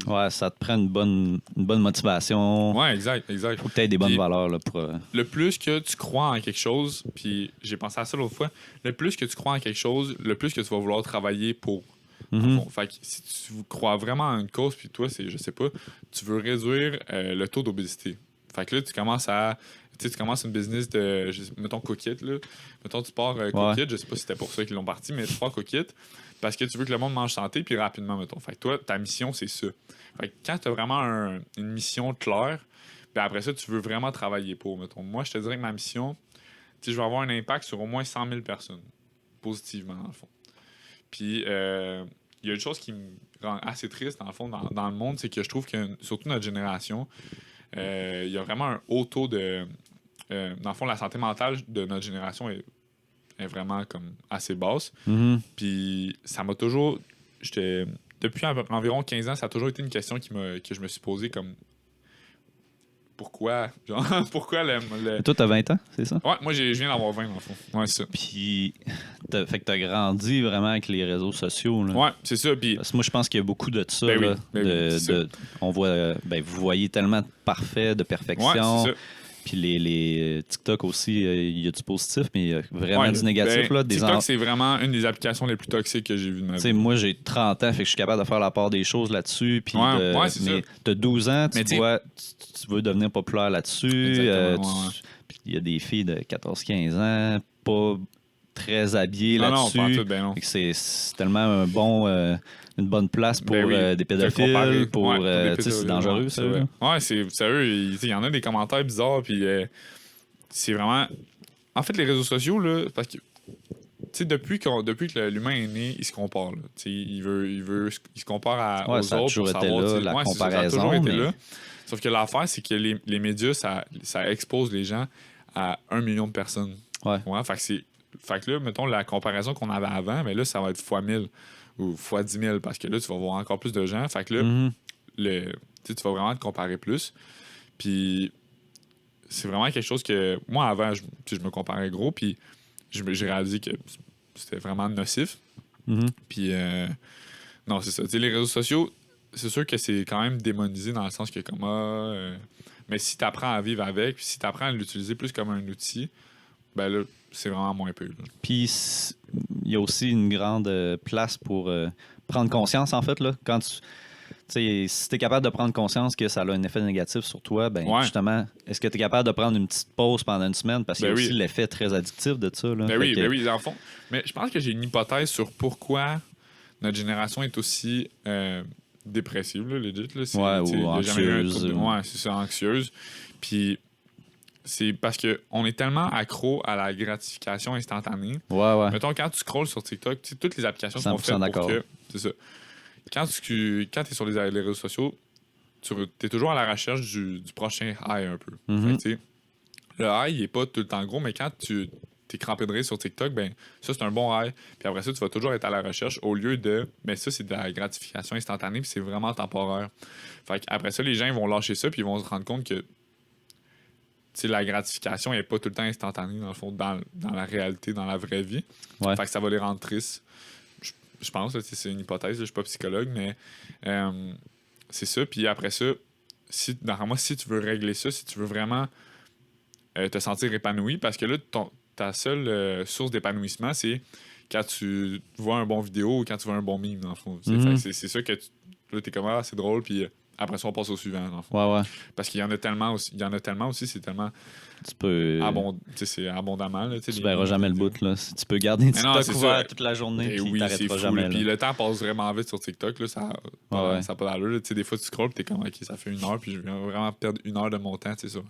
ouais, ça te prend une bonne motivation. Ouais, exact. Faut que tu aies des bonnes valeurs. Là, pour... Le plus que tu crois en quelque chose, puis j'ai pensé à ça l'autre fois, le plus que tu crois en quelque chose, le plus que tu vas vouloir travailler pour. Fait que si tu crois vraiment à une cause, puis toi, je sais pas, tu veux réduire le taux d'obésité. Fait que là, tu commences une business de, mettons, Cookit, là. Mettons, tu pars Cookit, je sais pas si c'était pour ça qu'ils l'ont parti, mais tu pars Cookit parce que tu veux que le monde mange santé, puis rapidement, mettons. Fait que toi, ta mission, c'est ça. Fait que quand tu as vraiment une mission claire, puis après ça, tu veux vraiment travailler pour, mettons. Moi, je te dirais que ma mission, je vais avoir un impact sur au moins 100 000 personnes, positivement, dans le fond. Puis, il y a une chose qui me rend assez triste, dans le fond, dans le monde, c'est que je trouve que, surtout notre génération, il y a vraiment un haut taux de... dans le fond, la santé mentale de notre génération est vraiment comme assez basse. Puis ça m'a toujours... Depuis environ 15 ans, ça a toujours été une question que je me suis posée comme... Pourquoi? Genre, pourquoi le... Toi, t'as 20 ans, c'est ça? Ouais, moi, je viens d'avoir 20, dans le fond. Ouais, c'est ça. Puis, fait que t'as grandi vraiment avec les réseaux sociaux. Là. Ouais, c'est ça. Puis... Parce que moi, je pense qu'il y a beaucoup de ça. On voit... vous voyez tellement de parfait, de perfection. Ouais, c'est ça. Puis les TikTok aussi, il y a du positif, mais il y a vraiment du négatif. Là, TikTok, c'est vraiment une des applications les plus toxiques que j'ai vues de ma vie. Moi, j'ai 30 ans, fait que je suis capable de faire la part des choses là-dessus. Puis mais t'as 12 ans, tu veux devenir populaire là-dessus. Puis il y a des filles de 14-15 ans, pas très habillées là-dessus. Non, pas tout, ben non. C'est tellement une bonne place pour des pédophiles, c'est dangereux, ça. Ouais, c'est sérieux. Il y en a des commentaires bizarres, puis c'est vraiment... En fait, les réseaux sociaux, là, parce que depuis que l'humain est né, il se compare. Là. Il se compare aux ça a autres. toujours été là, la comparaison. Ça a toujours été là. Sauf que l'affaire, c'est que les médias, ça expose les gens à 1 million de personnes. Ouais. Fait que là, mettons, la comparaison qu'on avait avant, mais là, ça va être fois 1000 ou fois 10 000 parce que là, tu vas voir encore plus de gens. Fait que là, tu vas vraiment te comparer plus. Puis c'est vraiment quelque chose que... Moi, avant, je me comparais gros, puis j'ai réalisé que c'était vraiment nocif. Puis non, c'est ça. Les réseaux sociaux, c'est sûr que c'est quand même démonisé dans le sens que mais si tu apprends à vivre avec, puis si tu apprends à l'utiliser plus comme un outil, ben là, c'est vraiment moins peu. Puis, il y a aussi une grande place pour prendre conscience, en fait, là, quand tu sais, si tu es capable de prendre conscience que ça a un effet négatif sur toi, ben justement, est-ce que tu es capable de prendre une petite pause pendant une semaine? Parce qu'il y a aussi l'effet très addictif de ça. Là. Ben oui, dans le fond. Mais je pense que j'ai une hypothèse sur pourquoi notre génération est aussi dépressive, là, legit. Là. Ou anxieuse. C'est ça, anxieuse. Puis c'est parce qu'on est tellement accro à la gratification instantanée. Ouais. Mettons, quand tu scrolls sur TikTok, toutes les applications sont faites pour que... C'est ça. Quand tu es sur les réseaux sociaux, tu es toujours à la recherche du prochain high un peu. Fait que, le high, il n'est pas tout le temps gros, mais quand tu es crampé de rire sur TikTok, ben ça, c'est un bon high. Puis après ça, tu vas toujours être à la recherche au lieu de... Mais ça, c'est de la gratification instantanée, puis c'est vraiment temporaire. Fait qu'après ça, les gens ils vont lâcher ça, puis ils vont se rendre compte que la gratification n'est pas tout le temps instantanée, dans le fond, dans la réalité, dans la vraie vie. Fait que ça va les rendre tristes. Je pense, là, c'est une hypothèse, je suis pas psychologue, mais c'est ça. Puis après ça, si tu veux régler ça, si tu veux vraiment te sentir épanoui, parce que là, ta seule source d'épanouissement, c'est quand tu vois un bon vidéo ou quand tu vois un bon meme, dans le fond. C'est ça que là, t'es comme, c'est drôle, puis après ça, on passe au suivant, dans le fond. Parce qu'il y en a tellement aussi, c'est tellement... Tu peux... c'est abondamment. Là, tu verras jamais le bout. Là. Si tu peux garder TikTok ouvert toute la journée, puis t'arrêteras jamais. Puis le temps passe vraiment vite sur TikTok. Là, ça n'a pas d'allure. Des fois, tu scrolls et t'es comme, OK, ça fait 1 heure, puis je viens vraiment perdre 1 heure de mon temps sur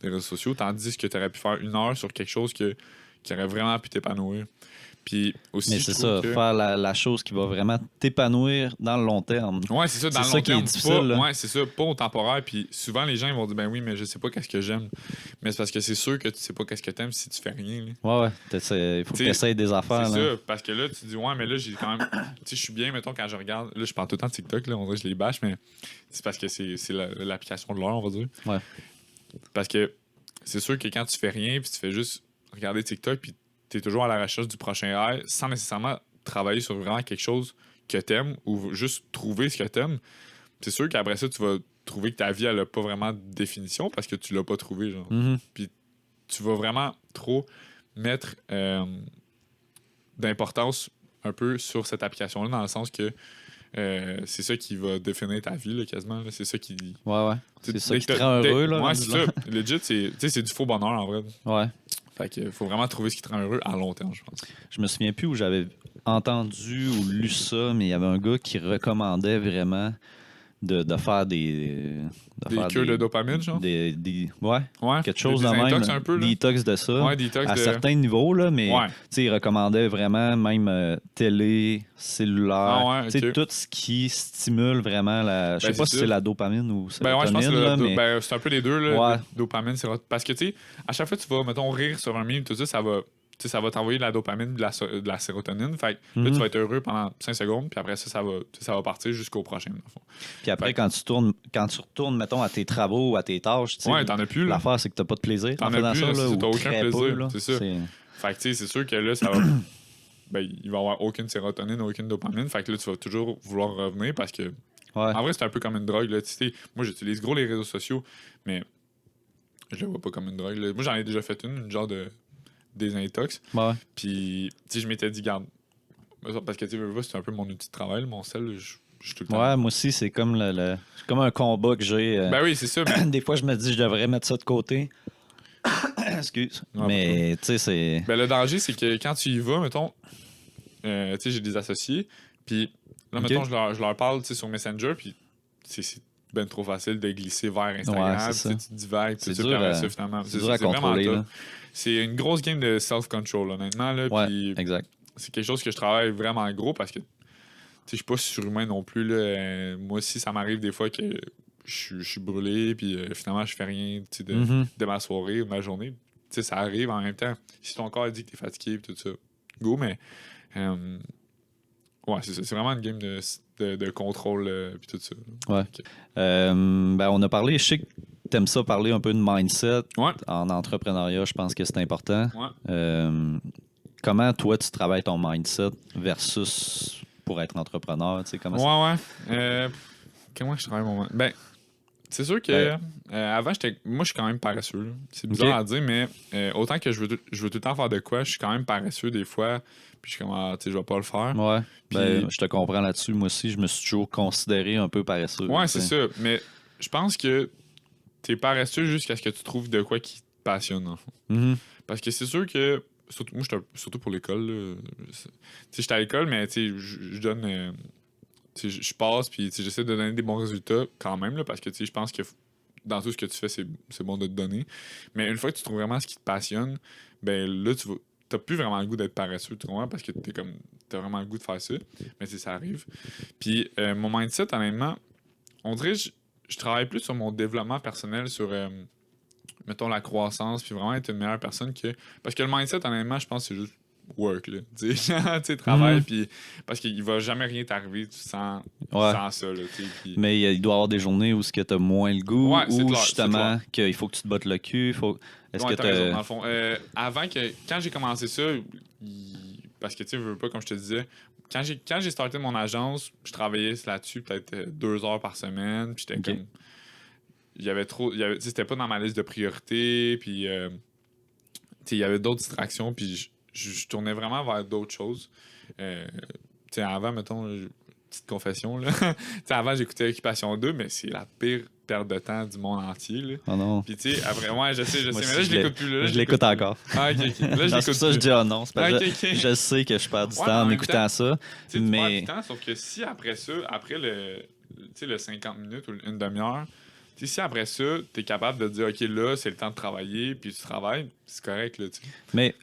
les réseaux sociaux. Tandis que tu aurais pu faire 1 heure sur quelque chose qui aurait vraiment pu t'épanouir. Puis aussi, mais c'est ça, faire la chose qui va vraiment t'épanouir dans le long terme. Ouais, c'est ça, dans le long terme. Qui est difficile, c'est ça, pas au temporaire. Puis souvent, les gens ils vont dire, ben oui, mais je sais pas qu'est-ce que j'aime. Mais c'est parce que c'est sûr que tu sais pas qu'est-ce que t'aimes si tu fais rien. Là. Il faut que tu essayes des affaires. C'est ça, parce que là, tu dis, ouais, mais là, j'ai quand même. Tu sais, je suis bien, mettons, quand je regarde. Là, je parle tout le temps de TikTok, là, on dirait que je les bâche, mais c'est parce que c'est l'application de l'heure, on va dire. Ouais. Parce que c'est sûr que quand tu fais rien, puis tu fais juste regarder TikTok, puis tu es toujours à la recherche du prochain high sans nécessairement travailler sur vraiment quelque chose que t'aimes ou juste trouver ce que t'aimes. C'est sûr qu'après ça, tu vas trouver que ta vie, elle a pas vraiment de définition parce que tu l'as pas trouvé, genre. Puis tu vas vraiment trop mettre d'importance un peu sur cette application-là, dans le sens que c'est ça qui va définir ta vie, là, quasiment. Là. C'est ça qui... C'est ça qui te rend heureux, là. Ouais, c'est ça. Legit, c'est du faux bonheur, en vrai. Ouais. Fait qu'il faut vraiment trouver ce qui te rend heureux à long terme, je pense. Je me souviens plus où j'avais entendu ou lu ça, mais il y avait un gars qui recommandait vraiment de faire des cures de dopamine, genre? Quelque chose de même. Un peu, détox de ça. Détox à certains niveaux, là, mais il recommandait vraiment même télé, cellulaire, tout ce qui stimule vraiment la... Je sais pas si c'est la dopamine ou sérotonine. Je pense que c'est un peu les deux, là. Dopamine, parce que, tu sais, à chaque fois que tu vas, mettons, rire sur un meme, tout ça, ça va t'envoyer de la dopamine, de la sérotonine. Fait que là, tu vas être heureux pendant 5 secondes, puis après ça va partir jusqu'au prochain. Puis après, quand tu retournes, mettons, à tes travaux ou à tes tâches, t'en as plus. L'affaire, c'est que t'as pas de plaisir. T'en as plus, t'as aucun plaisir. C'est ça. Fait que, tu sais, c'est sûr que là, ça va... il va y avoir aucune sérotonine, aucune dopamine. Fait que là, tu vas toujours vouloir revenir parce que... En vrai, c'est un peu comme une drogue. Là. Moi, j'utilise gros les réseaux sociaux, mais je le vois pas comme une drogue. Là. Moi, j'en ai déjà fait une genre de... désintox. Puis, tu sais, je m'étais dit, garde, parce que tu sais, c'est un peu mon outil de travail, mon sel, je suis tout le temps. Moi aussi, c'est comme comme un combat que j'ai. Ben oui, c'est ça. Des fois, je me dis, je devrais mettre ça de côté. Excuse. Mais, tu sais, c'est. Ben, le danger, c'est que quand tu y vas, mettons, tu sais, j'ai des associés, puis là, mettons, je leur parle, tu sais, sur Messenger, puis c'est ben trop facile de glisser vers Instagram, tu divagues, c'est dur, finalement. C'est dur à contrôler, c'est une grosse game de self-control, honnêtement. Là, exact. C'est quelque chose que je travaille vraiment gros parce que je suis pas surhumain non plus. Là. Moi aussi, ça m'arrive des fois que je suis brûlé, puis finalement, je fais rien de ma soirée ou de ma journée. Ça arrive en même temps. Si ton corps dit que tu es fatigué, et tout ça, go, mais c'est ça. C'est vraiment une game de contrôle puis tout ça. Ouais. Okay. On a parlé, je sais que t'aimes ça parler un peu de mindset en entrepreneuriat, je pense que c'est important. Comment toi tu travailles ton mindset versus pour être entrepreneur, tu sais comment comment je travaille mon mindset? Ben, tu C'est sûr que avant, moi, je suis quand même paresseux. Là. C'est bizarre à dire, mais autant que je veux tout le temps faire de quoi, je suis quand même paresseux des fois. Puis je suis comme, tu sais, je vais pas le faire. Ouais. Puis, je te comprends là-dessus. Moi aussi, je me suis toujours considéré un peu paresseux. Ouais, c'est ça. Mais je pense que t'es paresseux jusqu'à ce que tu trouves de quoi qui te passionne, en fait. Parce que c'est sûr que. Moi, surtout pour l'école. Tu sais, j'étais à l'école, mais tu sais, je donne. Je passe, puis j'essaie de donner des bons résultats quand même, là, parce que je pense que dans tout ce que tu fais, c'est bon de te donner. Mais une fois que tu trouves vraiment ce qui te passionne, ben là, t'as plus vraiment le goût d'être paresseux, tu comprends? Parce que t'as vraiment le goût de faire ça. Mais ça arrive. Puis mon mindset, honnêtement, on dirait que je travaille plus sur mon développement personnel, sur, mettons, la croissance, puis vraiment être une meilleure personne que... Parce que le mindset, honnêtement, je pense que c'est juste work, là. Tu sais, travail, puis parce qu'il va jamais rien t'arriver sans ça, là. Pis... Mais il doit y avoir des journées où tu as moins le goût, ou clair, justement qu'il faut que tu te battes le cul. Est-ce que t'as raison, dans le fond. Quand j'ai commencé ça, parce que tu sais, je veux pas, comme je te disais, quand j'ai starté mon agence, je travaillais là-dessus peut-être 2 heures par semaine, puis j'étais comme... C'était pas dans ma liste de priorités, puis il y avait d'autres distractions, puis je tournais vraiment vers d'autres choses. Avant, mettons, petite confession, là. Avant, j'écoutais Occupation 2, mais c'est la pire perte de temps du monde entier. Là. Oh non. Puis, tu sais, après, ouais, je sais, Moi mais là, je l'écoute plus. Là, je l'écoute encore. Ah, ok. Là, je l'écoute ça, je dis oh non. C'est pas je sais que je perds du temps en écoutant ça. Mais... Tu perds du temps, sauf que si après ça, après le 50 minutes ou une demi-heure, si après ça, t'es capable de dire, OK, là, c'est le temps de travailler, puis tu travailles, c'est correct, là, tu sais. Mais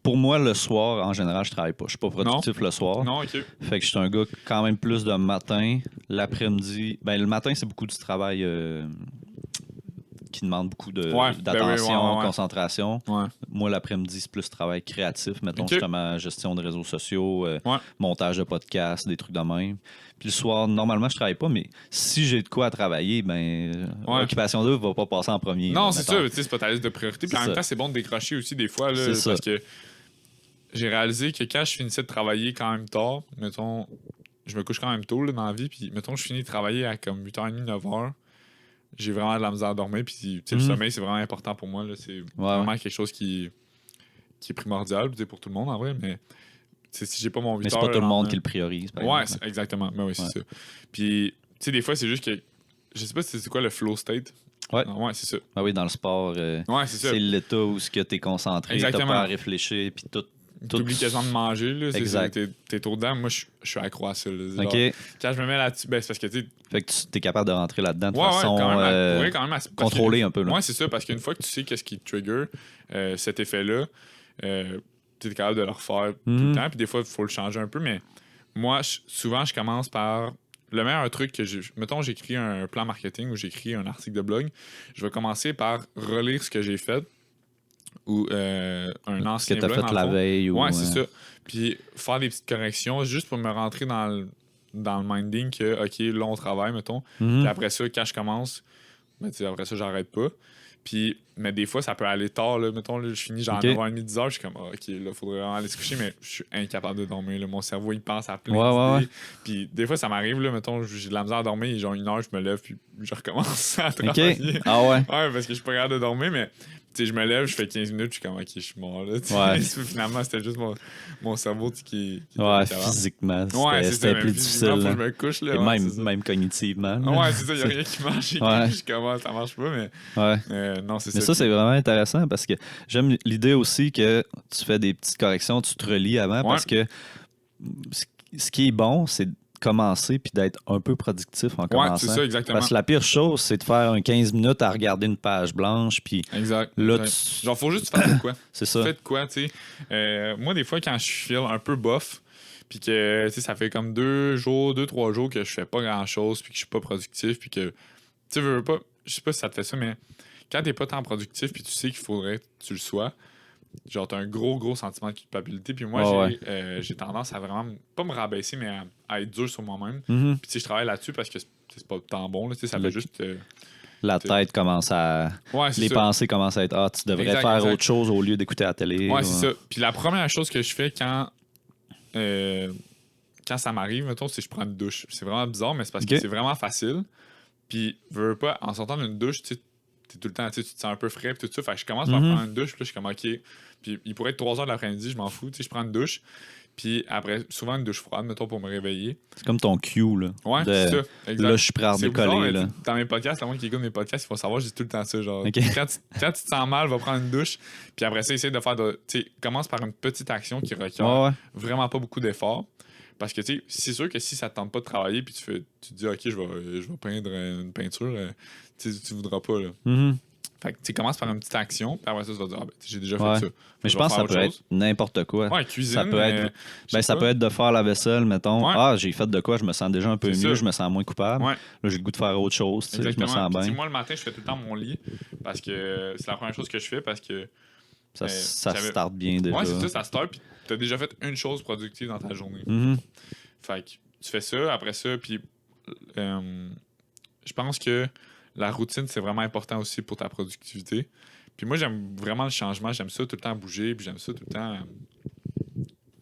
pour moi, le soir, en général, je travaille pas. Je suis pas productif le soir. Non, OK. Fait que je suis un gars quand même plus de matin. L'après-midi, le matin, c'est beaucoup du travail qui demande beaucoup d'attention, concentration. Ouais. Moi, l'après-midi, c'est plus travail créatif. Mettons justement gestion de réseaux sociaux, montage de podcasts, des trucs de même. Puis le soir, normalement, je travaille pas, mais si j'ai de quoi à travailler, Occupation 2 va pas passer en premier. Non, c'est ça, c'est pas ta liste de priorité. Puis en même temps, c'est bon de décrocher aussi des fois, là, parce que j'ai réalisé que quand je finissais de travailler quand même tard, mettons, je me couche quand même tôt là, dans la vie, puis mettons, je finis de travailler à comme 8h30, 9h, j'ai vraiment de la misère à dormir, puis le sommeil, c'est vraiment important pour moi, là, c'est vraiment quelque chose qui est primordial pour tout le monde en vrai, mais si j'ai pas mon 8h... Mais c'est pas tout le monde qui le priorise. Ouais, exactement, mais oui, c'est ça. Puis, tu sais, des fois, c'est juste que, je sais pas si c'est quoi le flow state. Ouais, c'est ça. Ah oui, dans le sport, c'est l'état où tu es concentré, tu n'as pas à réfléchir, puis tout. Tu oublies quasiment de manger, là. Exact. T'es au dedans. Moi, je suis accro à ça. Là. OK. Quand je me mets là-dessus, c'est parce que tu fait que tu es capable de rentrer là-dedans de façon quand même contrôlée un peu. Ouais, c'est ça, parce qu'une fois que tu sais qu'est-ce qui te trigger cet effet-là, tu es capable de le refaire tout le temps. Puis des fois, il faut le changer un peu. Mais moi, souvent, je commence par... Le meilleur truc que mettons, j'écris un plan marketing ou j'écris un article de blog, je vais commencer par relire ce que j'ai fait ou un ancien blog. Ce que tu as fait la veille. Ouais, c'est ça. Puis faire des petites corrections juste pour me rentrer dans le minding que, OK, là, on travaille, mettons. Puis après ça, quand je commence, après ça, j'arrête pas. Puis, mais des fois, ça peut aller tard, là. Mettons, là, je finis genre à 9h30, 10h, je suis comme, OK, là, faudrait vraiment aller se coucher, mais je suis incapable de dormir, là. Mon cerveau, il pense à plein d'idées. Puis, des fois, ça m'arrive, là, mettons, j'ai de la misère à dormir, et genre 1h, je me lève, puis je recommence à travailler. Ah ouais? Ouais, parce que je suis pas capable de dormir, mais... Tu sais, je me lève, je fais 15 minutes, je suis comme, OK, je suis mort, là. Finalement, c'était juste mon cerveau qui physiquement, c'était plus difficile. Faut que je me couche, là. Et même cognitivement. Ouais, c'est ça, il n'y a rien qui marche. Je commence, ça marche pas, mais... non, c'est ça. Mais ça, c'est vraiment intéressant parce que j'aime l'idée aussi que tu fais des petites corrections, tu te relis avant parce que ce qui est bon, c'est commencer puis d'être un peu productif en commençant. Ouais, c'est ça, exactement. Parce que la pire chose, c'est de faire un 15 minutes à regarder une page blanche puis là, genre, faut juste faire de quoi. C'est ça. Fais de quoi, tu sais. Moi, des fois, quand je feel un peu bof puis que, tu sais, ça fait comme 2-3 jours que je fais pas grand-chose puis que je suis pas productif puis que, tu sais, je sais pas si ça te fait ça, mais quand t'es pas tant productif puis tu sais qu'il faudrait que tu le sois, genre, t'as un gros sentiment de culpabilité. Puis moi, j'ai tendance à vraiment, pas me rabaisser, mais à être dur sur moi-même. Puis tu sais, je travaille là-dessus parce que c'est pas tant bon. Là, ça fait juste... la tête commence à... les pensées commencent à être « tu devrais faire autre chose au lieu d'écouter la télé. » Ouais, c'est ça. Puis la première chose que je fais quand ça m'arrive, mettons, c'est que je prends une douche. C'est vraiment bizarre, mais c'est parce que c'est vraiment facile. Puis, veux pas, en sortant d'une douche, tu sais, t'es tout le temps, tu te sens un peu frais, puis tout ça. Fait que je commence par prendre une douche, puis là, je suis comme, OK. Puis, il pourrait être 3 heures de l'après-midi, je m'en fous. Tu sais, je prends une douche. Puis après, souvent une douche froide, mettons, pour me réveiller. C'est comme ton cue, là. Ouais, c'est ça. Exact. Là, je suis prêt à décoller, là. Dans mes podcasts, le monde qui écoute mes podcasts, il faut savoir, je dis tout le temps ça. Genre, okay. quand tu te sens mal, va prendre une douche. Puis après ça, essaye de faire tu sais, commence par une petite action qui requiert vraiment pas beaucoup d'efforts. Parce que, tu sais, c'est sûr que si ça te tente pas de travailler, puis tu te dis, OK, je vais peindre une peinture, tu voudras pas, là. Fait que tu commences par une petite action, puis après ça, tu vas dire, j'ai déjà fait ça. Mais je pense que ça peut être n'importe quoi. Ouais, cuisine. Ça peut être, ça peut être de faire la vaisselle, mettons. Ouais. Ah, j'ai fait de quoi, je me sens déjà un peu mieux, je me sens moins coupable. Ouais. Là, j'ai le goût de faire autre chose, je me sens bien. Moi, le matin, je fais tout le temps mon lit, parce que c'est la première chose que je fais, parce que. Ça starte bien déjà. Ouais, c'est ça, ça start, puis t'as déjà fait une chose productive dans ta journée. Fait que tu fais ça, après ça, puis je pense que la routine, c'est vraiment important aussi pour ta productivité. Puis moi, j'aime vraiment le changement. J'aime ça tout le temps bouger, puis j'aime ça tout le temps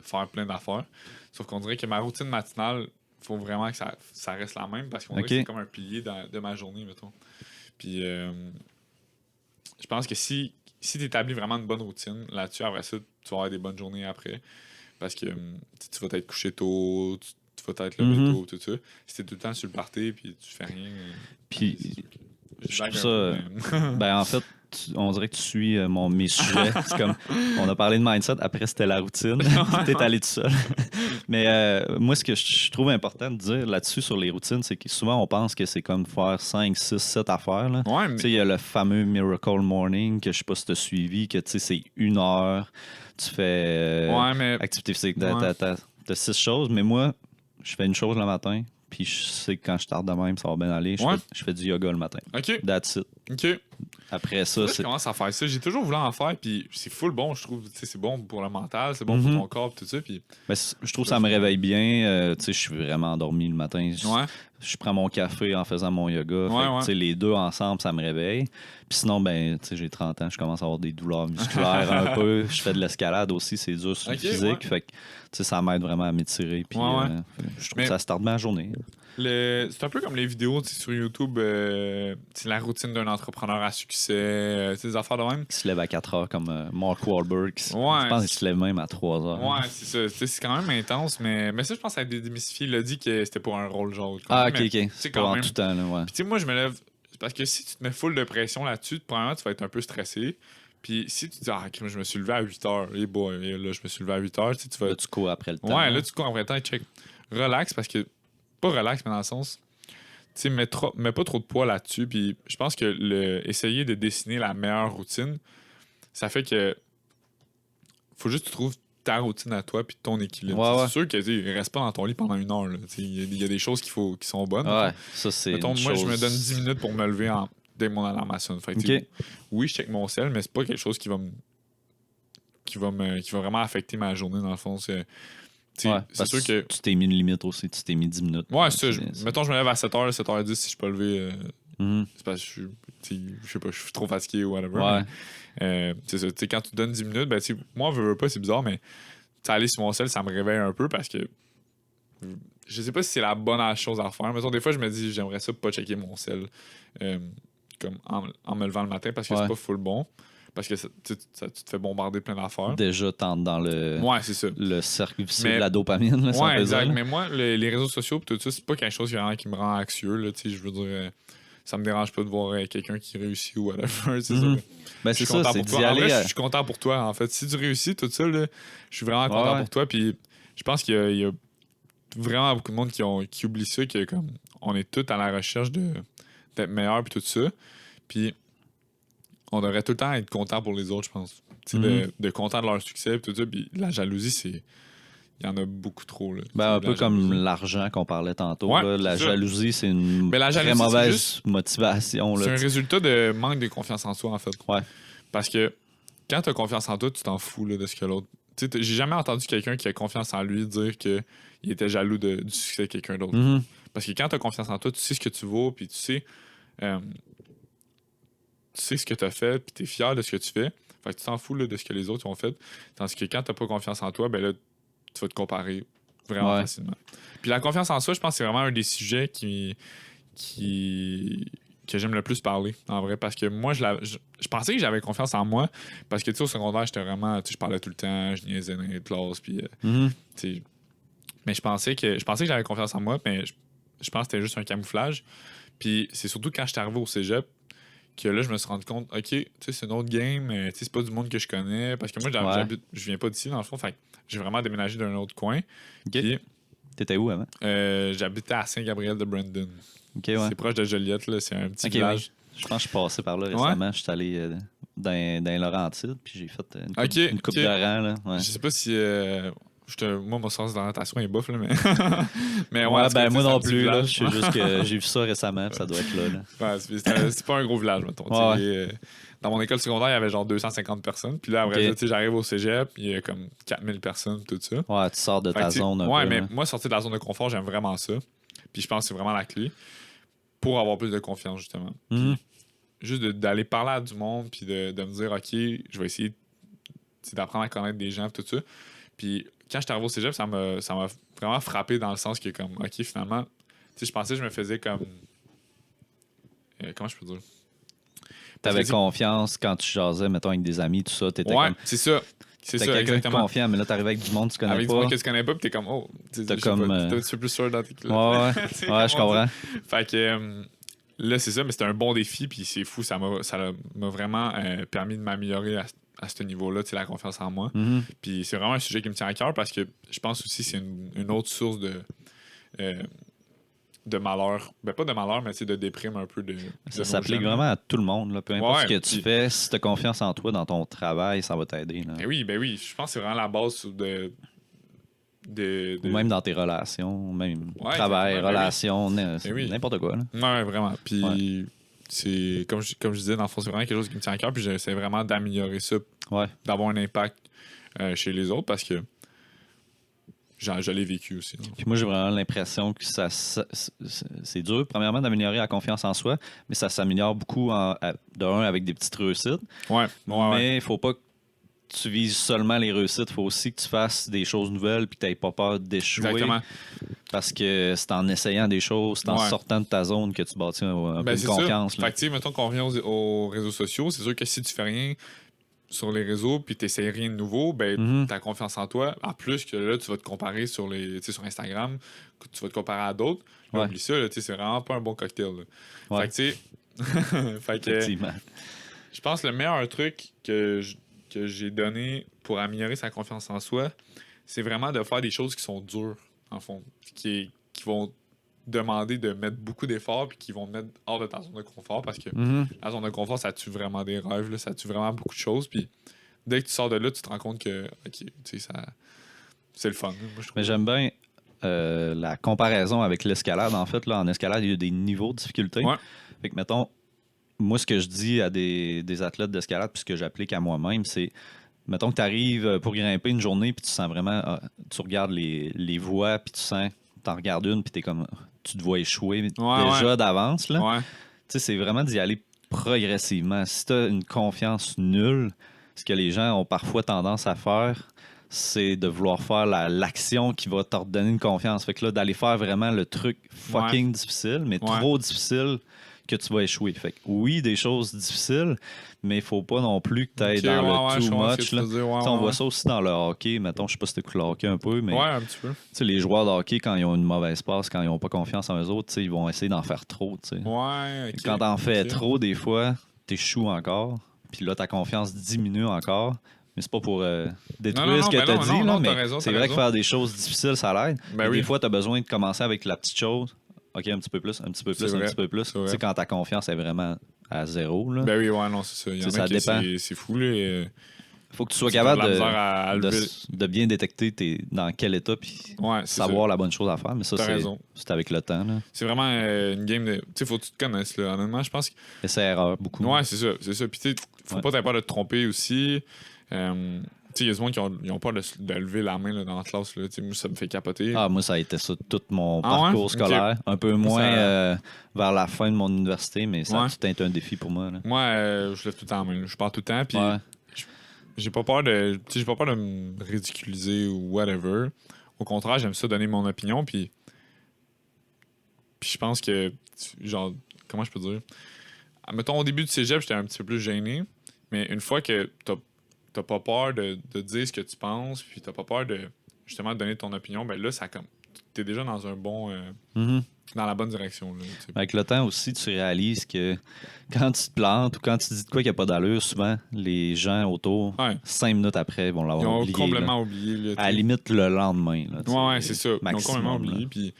faire plein d'affaires. Sauf qu'on dirait que ma routine matinale, il faut vraiment que ça reste la même, parce qu'on dirait que c'est comme un pilier de ma journée, mettons. Puis je pense que si tu établis vraiment une bonne routine là-dessus, après ça, tu vas avoir des bonnes journées après. Parce que tu vas t'être couché tôt, tu vas t'être levé tôt, tout ça. Si t'es tout le temps sur le party, puis tu fais rien. Puis je trouve ça. Ben, en fait, on dirait que tu suis mes sujets. C'est comme, on a parlé de mindset, après c'était la routine. T'es allé tout seul. Mais moi, ce que je trouve important de dire là-dessus sur les routines, c'est que souvent on pense que c'est comme faire 5, 6, 7 affaires. Là. Ouais, mais... Tu sais, il y a le fameux Miracle Morning que je sais pas si tu as suivi, que tu sais, c'est 1 heure. Tu fais activité physique. T'as 6 choses, mais moi, je fais une chose le matin. Puis je sais que quand je tarde de même, ça va bien aller. Je fais du yoga le matin. OK. That's it. OK. Après ça, je commence à faire ça. J'ai toujours voulu en faire, puis c'est full bon, je trouve. C'est bon pour le mental, c'est bon pour ton corps, tout ça. Puis... Ben, je trouve que ça me réveille bien. Je suis vraiment endormi le matin. Je prends mon café en faisant mon yoga. Les deux ensemble, ça me réveille. Puis sinon, j'ai 30 ans, je commence à avoir des douleurs musculaires un peu. Je fais de l'escalade aussi, c'est dur sur le physique. Fait que ça m'aide vraiment à m'étirer. Puis je trouve que ça starte bien la journée. C'est un peu comme les vidéos sur YouTube, c'est la routine d'un entrepreneur à succès, des affaires de même. Qui se lève à 4 heures comme Mark Wahlberg. Je pense qu'il se lève même à 3 heures. Ouais, c'est ça. C'est quand même intense, mais ça, je pense que ça a été démystifié. Il a dit que c'était pour un rôle genre. OK. C'est quand même tout le temps. Là, ouais. Puis tu sais, moi, je me lève. Parce que si tu te mets full de pression là-dessus, premièrement, tu vas être un peu stressé. Puis si tu dis, je me suis levé à 8 heures, là, je me suis levé à 8 heures, tu vas. Là, tu cours après le temps. Ouais, là, tu cours après le temps et check. Relax, parce que. Pas relax, mais dans le sens. Tu sais, mets pas trop de poids là-dessus. Puis je pense que essayer de dessiner la meilleure routine, ça fait que. Faut juste que tu trouves ta routine à toi puis ton équilibre. C'est sûr que reste pas dans ton lit pendant 1 heure. Il y a des choses qui sont bonnes. Ouais, ça c'est. Mettons, moi, je me donne 10 minutes pour me lever dès mon alarme sonne. Fait oui, je check mon sel, mais c'est pas quelque chose qui va vraiment affecter ma journée dans le fond. C'est sûr que. Tu t'es mis une limite aussi, tu t'es mis 10 minutes. Ouais, c'est ça. Mettons, je me lève à 7h, 7h10 si je peux lever. C'est parce que je sais pas, je suis trop fatigué ou whatever. Ouais. C'est ça. Quand tu te donnes 10 minutes, moi, je veux pas, c'est bizarre, mais aller sur mon sel, ça me réveille un peu parce que je sais pas si c'est la bonne chose à faire. Mettons, des fois, je me dis, j'aimerais ça pas checker mon sel comme en me levant le matin parce que c'est pas full bon. Parce que tu te fais bombarder plein d'affaires. Déjà, t'entres dans le cercle vicieux de la dopamine. Là, ouais, exact. Mais moi, les réseaux sociaux tout ça, c'est pas quelque chose qui me rend anxieux. Là, je veux dire, ça me dérange pas de voir quelqu'un qui réussit ou whatever. C'est ça. Ben, c'est ça, c'est d'y aller. Je suis content pour toi, en fait. Si tu réussis tout ça, là, je suis vraiment content pour toi. Puis je pense qu'il y a vraiment beaucoup de monde qui oublie ça, que comme on est tous à la recherche d'être meilleur puis tout ça. Puis on devrait tout le temps être content pour les autres, je pense. De content de leur succès et tout ça. Puis la jalousie, il y en a beaucoup trop. Là, un peu comme l'argent qu'on parlait tantôt. Là. La jalousie, c'est une très mauvaise motivation. C'est un résultat de manque de confiance en soi, en fait. Ouais. Parce que quand tu as confiance en toi, tu t'en fous là, de ce que l'autre. J'ai jamais entendu quelqu'un qui a confiance en lui dire qu'il était jaloux du succès de quelqu'un d'autre. Parce que quand tu as confiance en toi, tu sais ce que tu vaux, puis tu sais ce que tu as fait, puis tu es fier de ce que tu fais. Fait que tu t'en fous là, de ce que les autres ont fait. Tandis que quand tu n'as pas confiance en toi, ben là, tu vas te comparer vraiment facilement. Puis la confiance en soi, je pense que c'est vraiment un des sujets qui que j'aime le plus parler, en vrai. Parce que moi, je pensais que j'avais confiance en moi. Parce que, tu sais, au secondaire, j'étais vraiment... Tu sais, je parlais tout le temps, je niaisais dans les classes, puis... tu sais... Mais je pensais que j'avais confiance en moi, mais je pense que c'était juste un camouflage. Puis c'est surtout quand je suis arrivé au cégep que là, je me suis rendu compte, OK, tu sais, c'est une autre game, tu sais, c'est pas du monde que je connais. Parce que moi, je viens pas d'ici, dans le fond. Fait j'ai vraiment déménagé d'un autre coin. OK. Puis, t'étais où avant? J'habitais à Saint-Gabriel-de-Brandon. OK, ouais. C'est proche de Joliette, là. C'est un petit village. Ouais. Je pense que je suis passé par là récemment. Je suis allé dans les Laurentides, puis j'ai fait une coupe de rang, là. Ouais. Je sais pas si... moi, mon sens d'orientation est bof, là, mais... mais ouais, ben moi non plus, là. Je sais juste que j'ai vu ça récemment, puis ça doit être là. Ouais, c'est pas un gros village, mettons. Ouais. Dans mon école secondaire, il y avait genre 250 personnes. Puis là, après ça, j'arrive au cégep, il y a comme 4000 personnes, tout ça. Ouais, tu sors de ta zone un peu. Ouais, mais moi, sortir de la zone de confort, j'aime vraiment ça. Puis je pense que c'est vraiment la clé pour avoir plus de confiance, justement. Juste d'aller parler à du monde, puis de me dire, OK, je vais essayer d'apprendre à connaître des gens, tout ça. Puis quand je suis arrivé au cégep, ça m'a vraiment frappé dans le sens que, comme, OK, finalement, tu sais, je pensais que je me faisais comme... comment je peux dire? T'avais confiance quand tu jasais, mettons, avec des amis, tout ça. T'étais ouais, c'est ça. T'es quelqu'un de confiant, mais là, t'arrives avec du monde que tu connais avec pas. Avec du monde que tu connais pas, puis t'es comme, oh, t'es comme... un petit peu plus sûr dans tes classes. Ouais, je comprends. Fait que là, c'est ça, mais c'était un bon défi, puis c'est fou, ça m'a vraiment permis de m'améliorer à ce niveau-là, tu sais, la confiance en moi. Puis c'est vraiment un sujet qui me tient à cœur parce que je pense aussi que c'est une autre source de malheur. Ben, pas de malheur, mais de déprime un peu. Ça s'applique vraiment à tout le monde. Là. Peu importe ce que tu fais, si tu as confiance en toi dans ton travail, ça va t'aider. Là. Ben oui. Je pense que c'est vraiment la base Ou même dans tes relations, même travail, relations, n'importe quoi. Là. Ouais, vraiment. Puis c'est comme je disais, dans le fond, c'est vraiment quelque chose qui me tient à cœur. Puis j'essaie vraiment d'améliorer ça, d'avoir un impact chez les autres parce que je l'ai vécu aussi. Puis moi, j'ai vraiment l'impression que c'est dur, premièrement, d'améliorer la confiance en soi, mais ça s'améliore beaucoup avec des petites réussites. Mais il faut pas que tu vises seulement les réussites, il faut aussi que tu fasses des choses nouvelles puis que tu n'aies pas peur d'échouer. Exactement. Parce que c'est en essayant des choses, c'est en sortant de ta zone que tu bâtis un peu de confiance. Fait que, tu sais, mettons qu'on revient aux réseaux sociaux, c'est sûr que si tu fais rien sur les réseaux puis tu n'essayes rien de nouveau, ben, ta confiance en toi, en plus que là, tu vas te comparer sur Instagram, tu vas te comparer à d'autres. Oublie ça, c'est vraiment pas un bon cocktail. Fait que, tu sais, effectivement. Je pense que le meilleur truc que j'ai donné pour améliorer sa confiance en soi, c'est vraiment de faire des choses qui sont dures, en fond, qui vont demander de mettre beaucoup d'efforts puis qui vont te mettre hors de ta zone de confort parce que la zone de confort, ça tue vraiment des rêves, là, ça tue vraiment beaucoup de choses. Puis dès que tu sors de là, tu te rends compte que c'est le fun. Moi, mais j'aime bien la comparaison avec l'escalade. En fait, là, en escalade, il y a des niveaux de difficulté. Fait que, mettons, moi, ce que je dis à des athlètes d'escalade puis ce que j'applique à moi-même, c'est mettons que tu arrives pour grimper une journée puis tu sens vraiment, tu regardes les voies puis tu sens, t'en regardes une puis t'es comme, tu te vois échouer déjà d'avance. Là. Tu sais, c'est vraiment d'y aller progressivement. Si tu as une confiance nulle, ce que les gens ont parfois tendance à faire, c'est de vouloir faire l'action qui va t'ordonner une confiance. Fait que là, d'aller faire vraiment le truc fucking difficile, mais trop difficile que tu vas échouer. Fait que oui, des choses difficiles, mais il faut pas non plus que tu ailles dans le too much. On voit ça aussi dans le hockey. Mettons, je sais pas si tu écoutes le hockey un peu, mais un petit peu. Les joueurs de hockey, quand ils ont une mauvaise passe, quand ils n'ont pas confiance en eux autres, ils vont essayer d'en faire trop. Quand t'en fais trop, des fois, t'échoues encore. Puis là, ta confiance diminue encore. Mais c'est pas pour détruire ce que tu as dit, là, mais c'est vrai que faire des choses difficiles, ça l'aide. Des fois, tu as besoin de commencer avec la petite chose. OK, un petit peu plus, un petit peu plus, un petit peu plus. Tu sais, quand ta confiance est vraiment à zéro. Là. Ben oui, non, c'est ça. Il y en a qui c'est fou. Il faut que tu sois capable de bien détecter dans quel état puis savoir la bonne chose à faire. Mais ça, c'est avec le temps. Là. C'est vraiment une game de... Tu sais, faut que tu te connaisses. Là. Honnêtement, je pense que... C'est erreur, beaucoup. Ouais, c'est ça. Puis tu sais, faut pas t'avoir peur de te tromper aussi. Il y a des gens qui n'ont pas de lever la main là, dans la classe. Là. Moi, ça me fait capoter. Moi, ça a été ça tout mon parcours scolaire. Un peu moins vers la fin de mon université, mais ça a tout été un défi pour moi. Là. Moi, je lève tout le temps la main. Je parle tout le temps. Puis j'ai pas peur de me ridiculiser ou whatever. Au contraire, j'aime ça donner mon opinion. Puis Puis je pense que, genre, comment je peux dire? Mettons, au début du cégep, j'étais un petit peu plus gêné. Mais une fois que t'as pas peur de dire ce que tu penses, puis t'as pas peur de, justement, de donner ton opinion, ben là, t'es déjà dans un bon... dans la bonne direction. Là, avec le temps aussi, tu réalises que quand tu te plantes ou quand tu dis de quoi qu'il n'y a pas d'allure, souvent, les gens autour, 5 minutes après, vont l'avoir oublié. Ils ont complètement oublié. Là, à la limite, le lendemain. Là, ouais, c'est ça. Maximum, ils ont complètement oublié. Puis,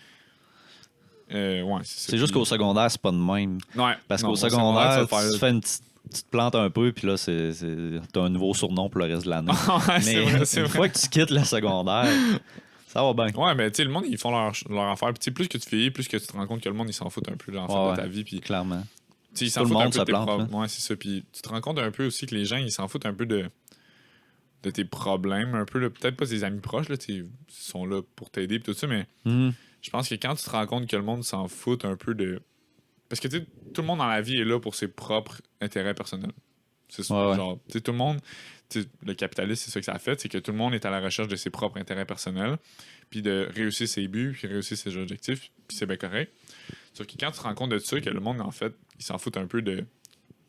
c'est juste qu'au secondaire, c'est pas de même. Ouais, parce qu'au secondaire, tu fais une petite... Tu te plantes un peu, puis là, t'as un nouveau surnom pour le reste de l'année. Mais une fois que tu quittes le secondaire, ça va bien. Ouais, mais tu sais, le monde, ils font leur affaire. Puis plus que tu vieillis, plus que tu te rends compte que le monde, ils s'en foutent un peu de ta vie. Puis, clairement. Ils s'en foutent un peu de tes problèmes. Ouais, c'est ça. Puis tu te rends compte un peu aussi que les gens, ils s'en foutent un peu de tes problèmes. Un peu, peut-être pas tes amis proches, là, ils sont là pour t'aider et tout ça, mais je pense que quand tu te rends compte que le monde s'en fout un peu de... Parce que tu sais, tout le monde dans la vie est là pour ses propres intérêts personnels. C'est ça. Genre, tu sais, tout le monde... Le capitalisme, c'est ça que ça a fait, c'est que tout le monde est à la recherche de ses propres intérêts personnels, puis de réussir ses buts, puis réussir ses objectifs, puis c'est bien correct. Sauf que quand tu te rends compte de ça, que le monde, en fait, il s'en fout un peu de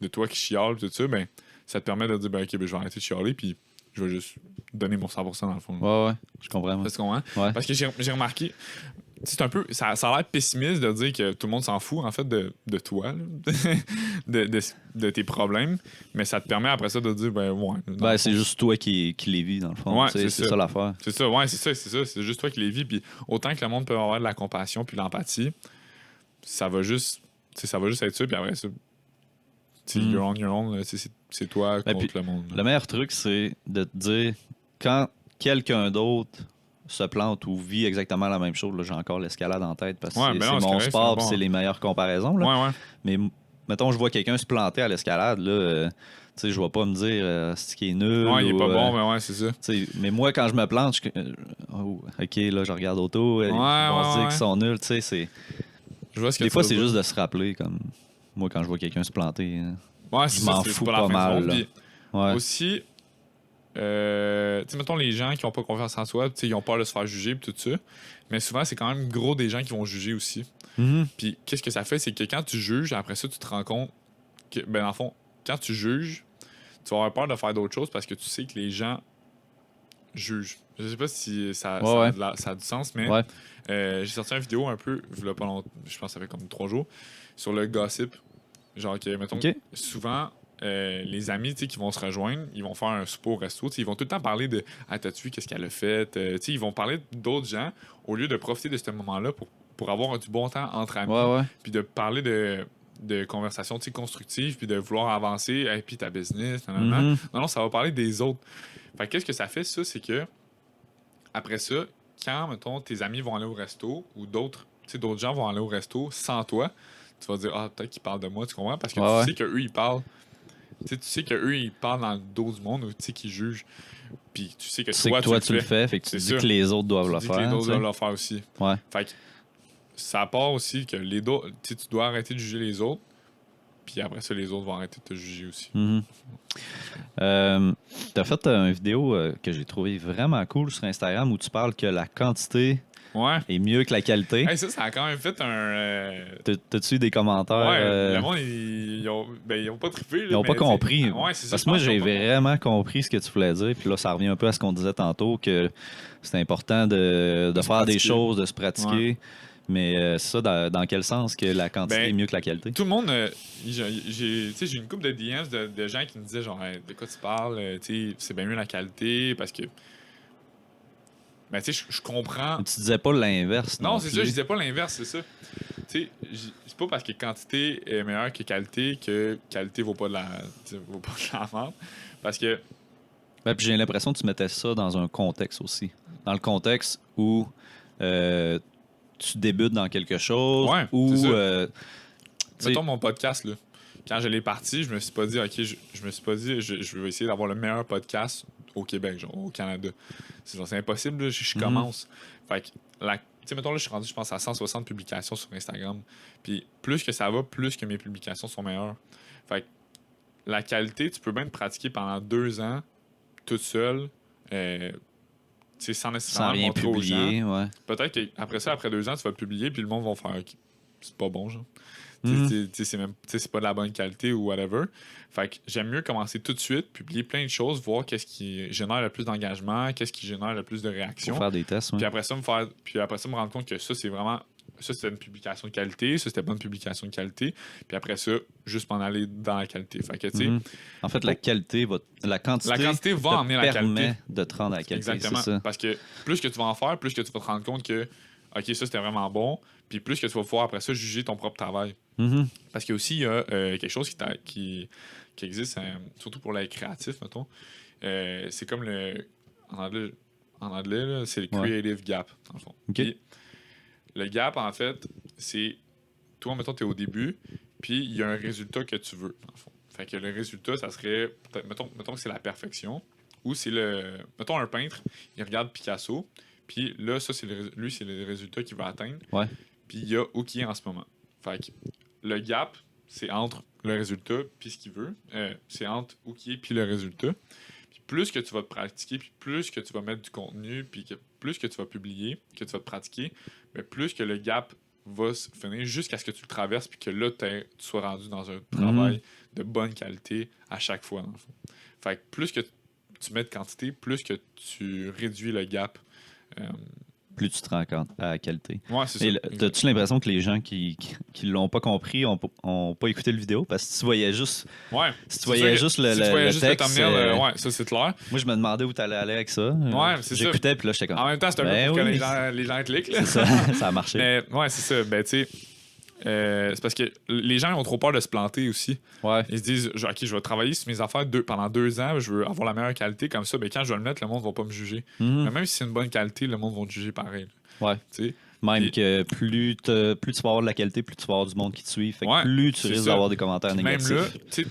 toi qui chiale, tout ça, ben, ça te permet de dire, ben, ok, ben, je vais arrêter de chialer, puis je vais juste donner mon 100% dans le fond. Ouais, je comprends. Parce que j'ai remarqué, c'est un peu, ça a l'air pessimiste de dire que tout le monde s'en fout, en fait, de toi, de tes problèmes, mais ça te permet après ça de dire, ben, ouais. C'est juste toi qui les vis, dans le fond. Ouais, c'est ça l'affaire. C'est ça, c'est ça. C'est juste toi qui les vis, puis autant que le monde peut avoir de la compassion puis de l'empathie, ça va juste être ça, puis après ça, you're on your own, c'est toi contre le monde. Le meilleur truc, c'est de te dire, quand quelqu'un d'autre se plante ou vit exactement la même chose, là, j'ai encore l'escalade en tête parce que c'est mon sport et c'est les meilleures comparaisons. Là. Mais mettons, je vois quelqu'un se planter à l'escalade, là, je vais pas me dire ce qui est nul. Ouais, il est pas bon, mais ouais, c'est ça. Mais moi, quand je me plante, ok, là, je regarde autour, ils vont se dire qu'ils sont nuls. Des fois, c'est juste de se rappeler, comme moi, quand je vois quelqu'un se planter, je m'en fous pas mal. Aussi, mettons les gens qui n'ont pas confiance en soi, ils ont peur de se faire juger et tout ça. Mais souvent, c'est quand même gros des gens qui vont juger aussi. Puis qu'est-ce que ça fait? C'est que quand tu juges, après ça, tu te rends compte que, ben, dans le fond, quand tu juges, tu vas avoir peur de faire d'autres choses parce que tu sais que les gens jugent. Je sais pas si ça a du sens, mais j'ai sorti une vidéo un peu, je pense que ça fait comme 3 jours, sur le gossip. Genre que, mettons, souvent... les amis qui vont se rejoindre, ils vont faire un souper au resto. Ils vont tout le temps parler de « Ah, t'as-tu vu qu'est-ce qu'elle a fait? » Ils vont parler d'autres gens au lieu de profiter de ce moment-là pour avoir du bon temps entre amis. Puis de parler de conversations constructives, puis de vouloir avancer. « Hey, puis ta business. » Non, ça va parler des autres. Fait qu'est-ce que ça fait, ça? C'est que après ça, quand, mettons, tes amis vont aller au resto ou d'autres gens vont aller au resto sans toi, tu vas dire « Ah, peut-être qu'ils parlent de moi. » Tu comprends? Parce que tu sais qu'eux, ils parlent. Tu sais qu'eux, ils parlent dans le dos du monde ou qu'ils jugent. Puis tu sais que toi, tu le fais. Fait que tu dis que les autres doivent le faire. Que les autres doivent le faire aussi. Fait que ça part aussi que tu dois arrêter de juger les autres. Puis après ça, les autres vont arrêter de te juger aussi. T'as fait une vidéo que j'ai trouvé vraiment cool sur Instagram où tu parles que la quantité est mieux que la qualité. Hey, ça a quand même fait un... T'as-tu eu des commentaires? Le monde, ils ont pas trippé. Ils ont pas compris. C'est parce que moi, j'ai vraiment compris ce que tu voulais dire. Puis là, ça revient un peu à ce qu'on disait tantôt, que c'est important de faire des choses, de se pratiquer. Mais ça, dans quel sens que la quantité est mieux que la qualité? Tout le monde... j'ai une couple de DMs de gens qui me disaient genre hey, de quoi tu parles? C'est bien mieux la qualité parce que... Ben, tu sais, je comprends. Mais tu disais pas l'inverse. Non, c'est ça, je disais pas l'inverse, c'est ça. Tu sais, c'est pas parce que quantité est meilleure que qualité vaut pas de la merde. Parce que. Ben, puis j'ai l'impression que tu mettais ça dans un contexte aussi. Dans le contexte où tu débutes dans quelque chose. Ou. Mettons mon podcast, là. Quand je l'ai parti, je me suis pas dit, OK, je me suis pas dit, je vais essayer d'avoir le meilleur podcast au Québec, genre au Canada. C'est impossible, là, je commence. Fait que, tu sais, mettons, là, je suis rendu, je pense, à 160 publications sur Instagram. Puis plus que ça va, plus que mes publications sont meilleures. Fait que la qualité, tu peux bien te pratiquer pendant 2 ans, toute seule, sans nécessairement sans rien montrer aux publier, gens. Peut-être qu'après ça, après 2 ans, tu vas le publier, puis le monde va faire OK. c'est pas bon, genre. C'est pas de la bonne qualité ou whatever. Fait que j'aime mieux commencer tout de suite, publier plein de choses, voir qu'est-ce qui génère le plus d'engagement, qu'est-ce qui génère le plus de réactions. Pour faire des tests, Puis après ça, me rendre compte que ça, c'est vraiment... Ça, c'était une publication de qualité. Ça, c'était pas une publication de qualité. Puis après ça, juste m'en aller dans la qualité. Fait que, tu sais... En fait, la quantité va emmener la qualité. De te rendre à la qualité. Exactement. C'est ça. Parce que plus que tu vas en faire, plus que tu vas te rendre compte que, OK, ça, c'était vraiment bon. Puis plus que tu vas pouvoir, après ça, juger ton propre travail. Parce qu'il y a aussi quelque chose qui existe, surtout pour les créatifs, mettons. C'est comme le... En anglais là, c'est le creative gap, dans le fond. Okay. Le gap, en fait, c'est... Toi, mettons, tu es au début, puis il y a un résultat que tu veux, dans le fond. Fait que le résultat, ça serait... Mettons que c'est la perfection, ou c'est le... Mettons, un peintre, il regarde Picasso, puis là, ça, c'est le résultat qu'il va atteindre. Ouais. Puis il y a où qui est en ce moment. Fait que le gap, c'est entre le résultat puis ce qu'il veut. C'est entre où qui est puis le résultat. Puis plus que tu vas te pratiquer, puis plus que tu vas mettre du contenu, puis plus que tu vas publier, que tu vas te pratiquer, mais plus que le gap va se finir jusqu'à ce que tu le traverses, puis que là, tu sois rendu dans un travail de bonne qualité à chaque fois, dans le fond. Fait que plus que tu mets de quantité, plus que tu réduis le gap. Plus tu te rends compte à la qualité. Ouais, c'est ça. T'as-tu l'impression que les gens qui l'ont pas compris ont pas écouté le vidéo? Parce que si tu voyais juste, le texte... ouais, ça, c'est clair. Moi, je me demandais où t'allais aller avec ça. Ouais, c'est ça. J'écoutais, puis là, j'étais comme... En même temps, c'est un peu pour que les gens cliquent. Là. C'est ça, ça a marché. Mais, ouais, c'est ça. Ben, tu sais... c'est parce que les gens ont trop peur de se planter aussi. Ouais. Ils se disent, OK, je vais travailler sur mes affaires pendant 2 ans, je veux avoir la meilleure qualité, comme ça, ben, quand je vais le mettre, le monde va pas me juger. Mais même si c'est une bonne qualité, le monde va te juger pareil. Ouais. T'sais? Même que plus tu vas avoir de la qualité, plus tu vas avoir du monde qui te suit. Fait que plus tu risques d'avoir des commentaires négatifs. Même là, tu sais,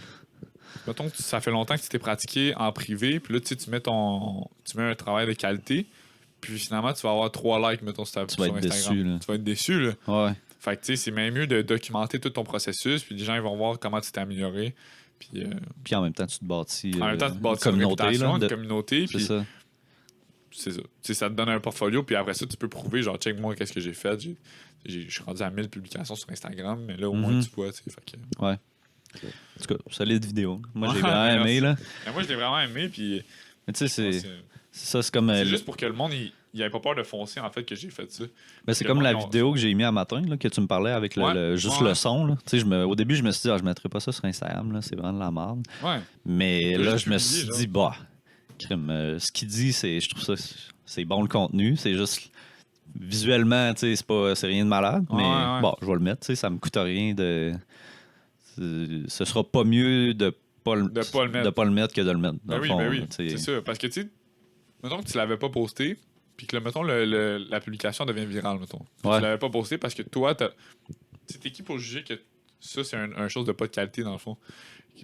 mettons que ça fait longtemps que tu t'es pratiqué en privé, puis là, tu mets un travail de qualité, puis finalement, tu vas avoir 3 likes, mettons, sur Instagram. Déçu, là. Tu vas être déçu, là. Ouais. Fait que, tu sais, c'est même mieux de documenter tout ton processus, puis les gens ils vont voir comment tu t'es amélioré. Puis en même temps, tu te bâtis une communauté. C'est ça. C'est ça. T'sais, ça te donne un portfolio, puis après ça, tu peux prouver, genre, check moi, qu'est-ce que j'ai fait. Je suis rendu à 1000 publications sur Instagram, mais là, au moins, tu vois, tu sais. Fait que... Ouais. En tout cas, solide vidéo. Moi, j'ai vraiment aimé, là. Mais moi, je l'ai vraiment aimé, puis... Mais tu sais, c'est comme... C'est juste pour que le monde, il ait pas peur de foncer, en fait, que j'ai fait ça. Ben, c'est comme la vidéo que j'ai mis à matin, là, que tu me parlais avec le son. Là. Au début, je me suis dit, je mettrais pas ça sur Instagram, là, c'est vraiment de la merde. Ouais. Mais là, je me suis dit, ce qu'il dit, je trouve ça, c'est bon le contenu. C'est juste, visuellement, c'est rien de malade. Mais bon, je vais le mettre, ça me coûte rien de... Ce sera pas mieux de pas le mettre que de le mettre. Ben oui, c'est ça. Parce que, tu sais, mettons que tu l'avais pas posté, puis que, mettons, la publication devient virale, mettons. Tu l'avais pas posté parce que toi, t'es qui pour juger que ça, c'est un chose de pas de qualité, dans le fond?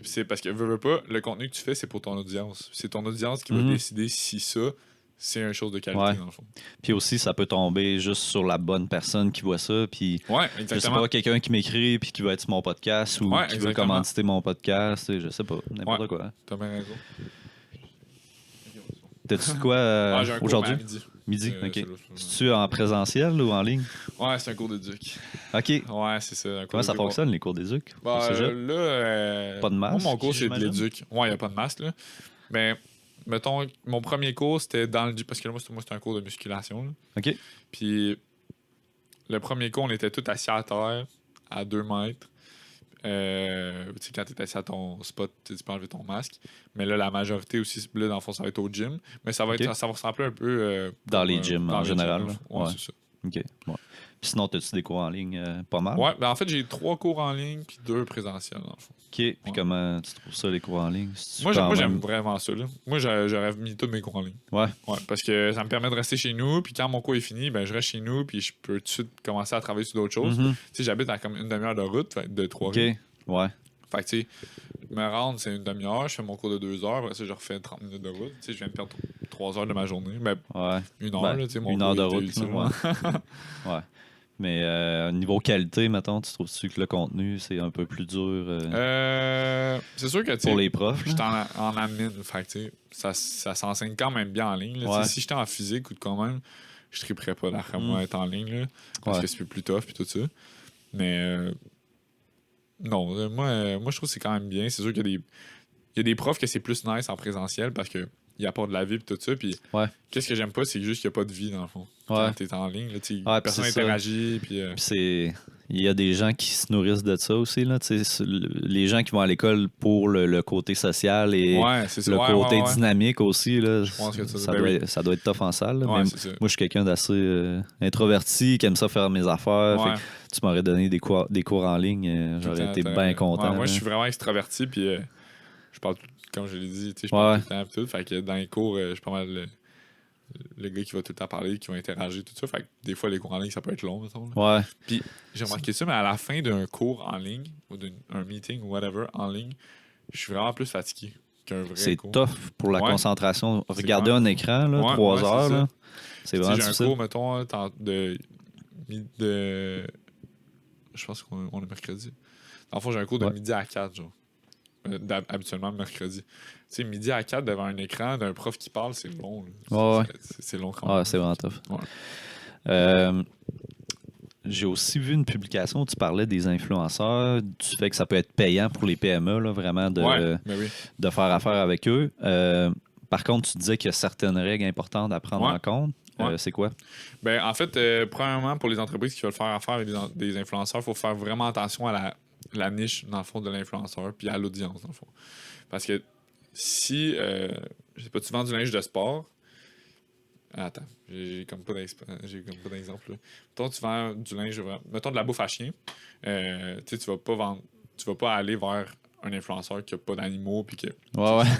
C'est parce que, veux pas, le contenu que tu fais, c'est pour ton audience. C'est ton audience qui va décider si ça, c'est une chose de qualité, dans le fond. Puis aussi, ça peut tomber juste sur la bonne personne qui voit ça. Puis, exactement. Je sais pas, quelqu'un qui m'écrit puis qui veut être sur mon podcast ou qui veut commanditer mon podcast. Je sais pas, n'importe quoi. T'as bien raison. T'as-tu quoi aujourd'hui? Midi, ok. Es-tu en présentiel ou en ligne? Ouais, c'est un cours d'éduc. OK. Ouais, c'est ça. Comment ça fonctionne, les cours d'éduc? Là, pas de masque? Moi, mon cours, c'est de l'éduc. Ouais, il n'y a pas de masque, là. Mais, mettons, mon premier cours, c'était dans le... Parce que moi, c'était un cours de musculation, là. OK. Puis, le premier cours, on était tous assis à terre, à 2 mètres. Tu sais, quand tu es assis à ton spot, tu peux enlever ton masque. Mais là, la majorité aussi, là, dans le fond, ça va être au gym. Mais ça va ressembler un peu... dans les gyms, en général. Ouais, c'est ça. OK. Ouais. Puis sinon, as-tu des cours en ligne pas mal? Ouais, ben en fait, j'ai 3 cours en ligne puis 2 présentiels, dans le fond. OK. Puis comment tu trouves ça, les cours en ligne? Moi, j'aime vraiment ça, là. Moi, j'aurais mis tous mes cours en ligne. Ouais. Parce que ça me permet de rester chez nous, puis quand mon cours est fini, ben je reste chez nous, puis je peux tout de suite commencer à travailler sur d'autres choses. Tu sais, j'habite à comme une demi-heure de route, de 3 heures. OK. Ouais. Fait que, tu sais, me rendre, c'est une demi-heure, je fais mon cours de 2 heures, après ça, je refais 30 minutes de route. Tu sais, je viens de perdre 3 heures de ma journée. Ben, 1 heure, là, tu sais, mon une cours heure de était route, utile, ouais. Mais niveau qualité, mettons, tu trouves-tu que le contenu, c'est un peu plus dur c'est sûr que, tu sais, pour les profs? J'étais en admin, fait que, tu sais, ça s'enseigne quand même bien en ligne. Là, si j'étais en physique ou de quand même, je triperais pas d'après moi être en ligne, là, parce que c'est plus tough puis tout ça. Mais non, moi, je trouve que c'est quand même bien. C'est sûr qu'il y a des profs que c'est plus nice en présentiel parce que il apporte de la vie et tout ça. Puis qu'est-ce que j'aime pas, c'est juste qu'il n'y a pas de vie dans le fond. Quand t'es en ligne, là, personne interagit. Puis il y a des gens qui se nourrissent de ça aussi. Là, les gens qui vont à l'école pour le côté social et le côté dynamique aussi. Là, je pense que ça doit être tough en salle. Là, moi, je suis quelqu'un d'assez introverti qui aime ça faire mes affaires. Fait que tu m'aurais donné des cours en ligne. J'aurais été bien content. Moi, je suis vraiment extraverti. Puis je parle, comme je l'ai dit, je parle tout le temps. Et tout, fait que dans les cours, je suis pas mal le gars qui va tout le temps parler, qui va interagir, tout ça. Fait que des fois, les cours en ligne, ça peut être long, mettons. Puis j'ai remarqué ça, mais à la fin d'un cours en ligne, ou d'un meeting, ou whatever, en ligne, je suis vraiment plus fatigué qu'un vrai cours. C'est tough pour la concentration. Regarder un écran, là, 3 heures, là, c'est vraiment difficile. J'ai un cours, mettons, de... Je pense qu'on est mercredi. Dans le fond, j'ai un cours de midi à 4, genre. Habituellement le mercredi. Tu sais, midi à 4 devant un écran d'un prof qui parle, c'est long. C'est long quand même. C'est vraiment tough. J'ai aussi vu une publication où tu parlais des influenceurs, du fait que ça peut être payant pour les PME, là, vraiment, de faire affaire avec eux. Par contre, tu disais qu'il y a certaines règles importantes à prendre en compte. C'est quoi? Ben, en fait, premièrement, pour les entreprises qui veulent faire affaire avec des influenceurs, il faut faire vraiment attention à la niche, dans le fond, de l'influenceur, puis à l'audience, dans le fond. Parce que si, je sais pas, tu vends du linge de sport, attends, j'ai comme pas d'exemple. Mettons, tu vends du linge, mettons de la bouffe à chien, tu vas pas aller vers un influenceur qui a pas d'animaux, puis qui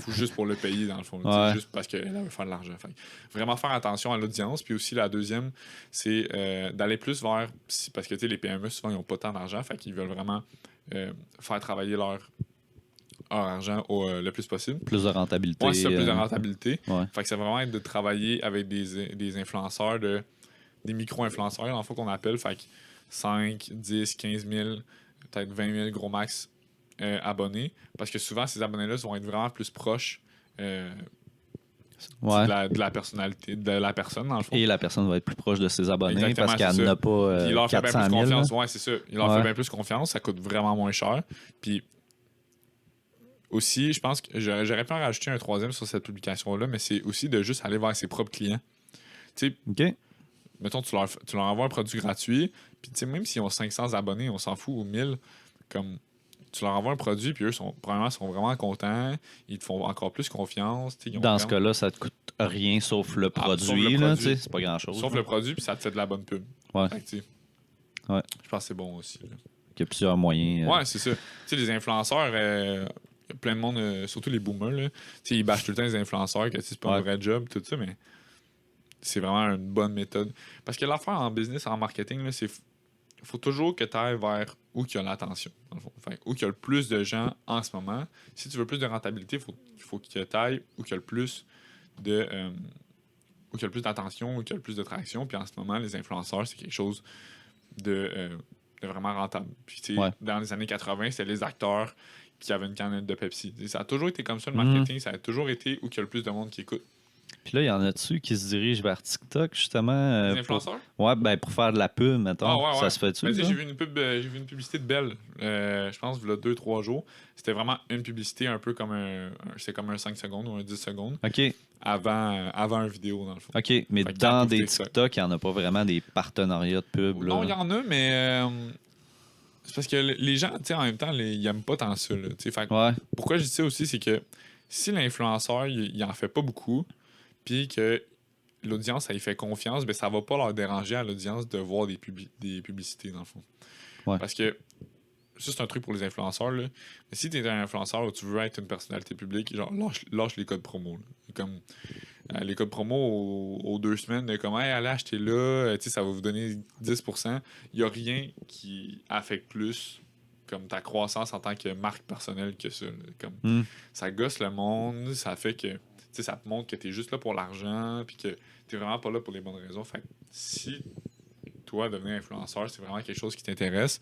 fout juste pour le payer, dans le fond, juste parce qu'elle veut faire de l'argent. Fait, vraiment faire attention à l'audience. Puis aussi, la deuxième, c'est d'aller plus vers, parce que les PME, souvent, ils n'ont pas tant d'argent, fait qu'ils veulent vraiment faire travailler leur argent le plus possible. Plus de rentabilité. C'est ça, plus de rentabilité. Fait que ça va vraiment être de travailler avec des influenceurs, des micro-influenceurs, dans le fond, qu'on appelle. Fait que 5, 10, 15 000, peut-être 20 000 gros max abonnés. Parce que souvent, ces abonnés-là vont être vraiment plus proches de la personnalité de la personne, dans le fond. Et la personne va être plus proche de ses abonnés parce qu'elle n'a pas 400 000. Ouais, c'est ça. Il leur fait bien plus confiance. Ça coûte vraiment moins cher. Puis aussi, je pense que j'aurais pu en rajouter un troisième sur cette publication-là, mais c'est aussi de juste aller vers ses propres clients. Tu sais, mettons, tu leur envoies un produit gratuit, puis tu sais, même s'ils ont 500 abonnés, on s'en fout, ou 1000, comme tu leur envoies un produit, puis eux probablement sont vraiment contents, ils te font encore plus confiance. Dans ce cas-là, ça te coûte rien sauf le produit, c'est pas grand-chose. Sauf le produit, puis ça te fait de la bonne pub. Je pense que c'est bon aussi. Là. Il y a plusieurs moyens. Ouais, c'est ça. Tu sais, les influenceurs, il y a plein de monde, surtout les boomers, là, ils bâchent tout le temps les influenceurs, que c'est pas un vrai job, tout ça, mais c'est vraiment une bonne méthode. Parce que l'affaire en business, en marketing, là, c'est il faut toujours que tu ailles vers où il y a l'attention. Enfin, où il y a le plus de gens en ce moment. Si tu veux plus de rentabilité, il faut que tu ailles où il y a le plus de où il y a le plus d'attention, où il y a le plus de traction. Puis en ce moment, les influenceurs, c'est quelque chose de vraiment rentable. Puis dans les années 80, c'était les acteurs qui avaient une canette de Pepsi. Ça a toujours été comme ça, le marketing. Ça a toujours été où il y a le plus de monde qui écoute. Puis là, il y en a dessus qui se dirigent vers TikTok, justement. Les influenceurs? Pour faire de la pub, mettons. Ça se fait-tu? J'ai vu une publicité de Belle, je pense, il y a 2-3 jours. C'était vraiment une publicité un peu comme c'est comme un 5 secondes ou un 10 secondes. OK. Avant une vidéo, dans le fond. OK, mais dans des TikTok, il n'y en a pas vraiment des partenariats de pub. Non, il y en a, mais c'est parce que les gens, en même temps, ils n'aiment pas tant ça. Pourquoi je dis ça aussi, c'est que si l'influenceur, il en fait pas beaucoup, puis que l'audience, ça y fait confiance, ben ça va pas leur déranger à l'audience de voir des publicités, dans le fond. Parce que ça, c'est un truc pour les influenceurs, là. Mais si tu es un influenceur où tu veux être une personnalité publique, genre, lâche les codes promo. Là. Comme les codes promo aux 2 semaines, de comme, hey, allez acheter là, ça va vous donner 10%. Il n'y a rien qui affecte plus comme ta croissance en tant que marque personnelle que ça. Là. Comme, ça gosse le monde, ça fait que ça te montre que tu es juste là pour l'argent, puis que tu vraiment pas là pour les bonnes raisons. Fait que si toi, devenir influenceur, c'est vraiment quelque chose qui t'intéresse,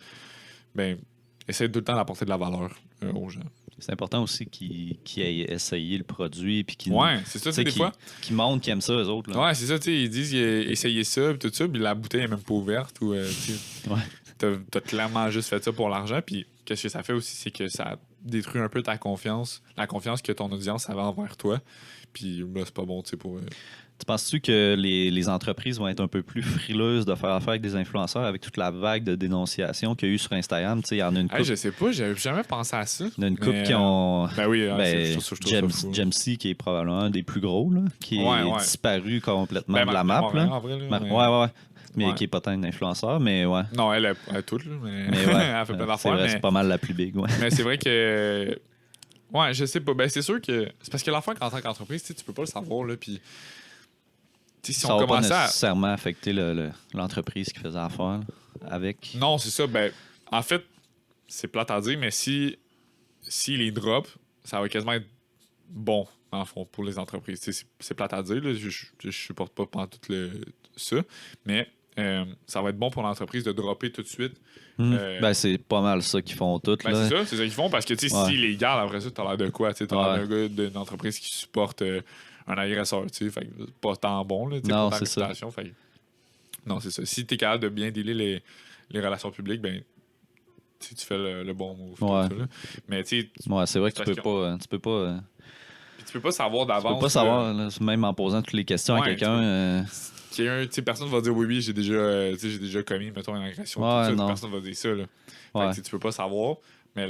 ben essaie tout le temps d'apporter de la valeur aux gens. C'est important aussi qu'ils aient essayé le produit, puis qu'ils c'est ça, des fois. Qu'ils montrent qu'ils aiment ça, eux autres. Là. Ouais, c'est ça, ils disent essayez ça, puis tout ça, puis la bouteille est même pas ouverte. Ou, t'as clairement juste fait ça pour l'argent. Puis qu'est-ce que ça fait aussi, c'est que ça détruit un peu ta confiance, la confiance que ton audience avait envers toi. Puis là, c'est pas bon, tu sais, pour... Tu penses-tu que les entreprises vont être un peu plus frileuses de faire affaire avec des influenceurs avec toute la vague de dénonciations qu'il y a eu sur Instagram? Tu sais, il y en a une couple. Je sais pas, j'avais jamais pensé à ça. Il y en a une couple qui ont. Ben oui, Jamesy, qui est probablement un des plus gros, là, qui est disparu complètement de la map. Là. En vrai, là, mais qui est pas tant une influenceur, mais ouais. Non, elle est toute, là, mais elle fait plein d'affaires. C'est pas mal la plus big, ouais. Mais c'est vrai que. Ouais, je sais pas. Ben, c'est sûr que. C'est parce que l'affaire qu'en tant qu'entreprise, tu peux pas le savoir, là, puis. Si ça va pas nécessairement affecter l'entreprise qui faisait affaire avec. Non, c'est ça. Ben, en fait, c'est plate à dire, mais si les drop, ça va quasiment être bon, dans le fond, pour les entreprises. C'est plate à dire. Là. Je supporte pas tout ça. Mais ça va être bon pour l'entreprise de dropper tout de suite. Ben, c'est pas mal ça qu'ils font tout. Ben, c'est ça qu'ils font parce que si les gars, après ça, t'as l'air de quoi? T'as l'air d'un gars d'une entreprise qui supporte un agresseur, tu sais, fait que pas tant bon, là, non, pour c'est ça. Fait que... Non, c'est ça. Si t'es capable de bien dealer les relations publiques, ben, tu fais le bon move. Ouais. Ça, là. Mais tu sais... Ouais, c'est vrai que tu peux pas... Puis tu peux pas savoir d'avance. Tu peux pas savoir, là, même en posant toutes les questions à quelqu'un... Personne va dire oui, j'ai déjà commis, mettons, une agression. Personne va dire ça, là. Fait que, tu peux pas savoir, mais...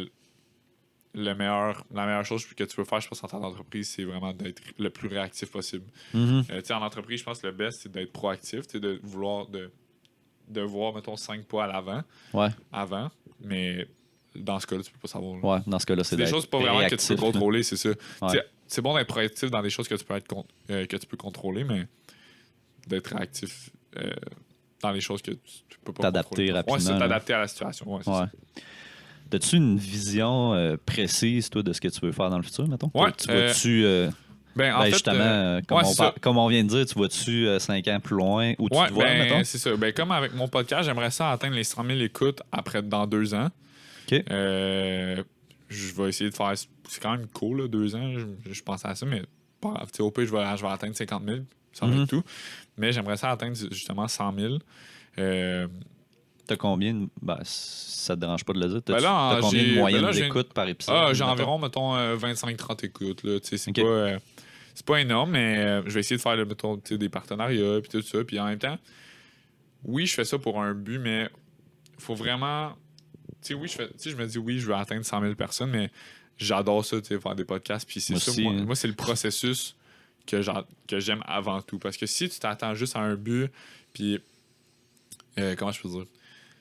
la meilleure chose que tu peux faire, je pense, en tant qu'entreprise, c'est vraiment d'être le plus réactif possible. En entreprise, je pense que le best, c'est d'être proactif, de vouloir de voir, mettons, 5 pas à l'avant. Avant. Mais dans ce cas-là, tu peux pas savoir. Ouais, dans ce cas-là, c'est des choses pas vraiment réactif, que tu peux contrôler, c'est ça. Ouais. C'est bon d'être proactif dans des choses que tu peux contrôler, mais d'être réactif dans les choses que tu peux pas t'adapter contrôler. Rapidement. Ouais, c'est t'adapter à la situation. Ouais, c'est ça. As-tu une vision précise, toi, de ce que tu veux faire dans le futur, mettons? Ouais. Tu vois-tu... en fait, justement, comme on vient de dire, tu vois-tu 5 ans plus loin où tu te vois, mettons? C'est ça. Ben, comme avec mon podcast, j'aimerais ça atteindre les 100 000 écoutes dans 2 ans. OK. Je vais essayer de faire... C'est quand même cool, là, 2 ans. Je pensais à ça, mais au pire, je vais atteindre 50 000. Ça va être tout. Mais j'aimerais ça atteindre, justement, 100 000. T'as combien? Ben, ça te dérange pas de le dire. T'as combien de moyenne d'écoute par épisode? J'ai environ, mettons, 25-30 écoutes. Là. C'est pas énorme, mais je vais essayer de faire mettons, des partenariats et tout ça. Puis en même temps, oui, je fais ça pour un but, mais il faut vraiment... Oui, je me dis oui, je veux atteindre 100 000 personnes, mais j'adore ça, faire des podcasts. Puis c'est ça, moi, c'est le processus que j'aime avant tout. Parce que si tu t'attends juste à un but, puis... comment je peux dire?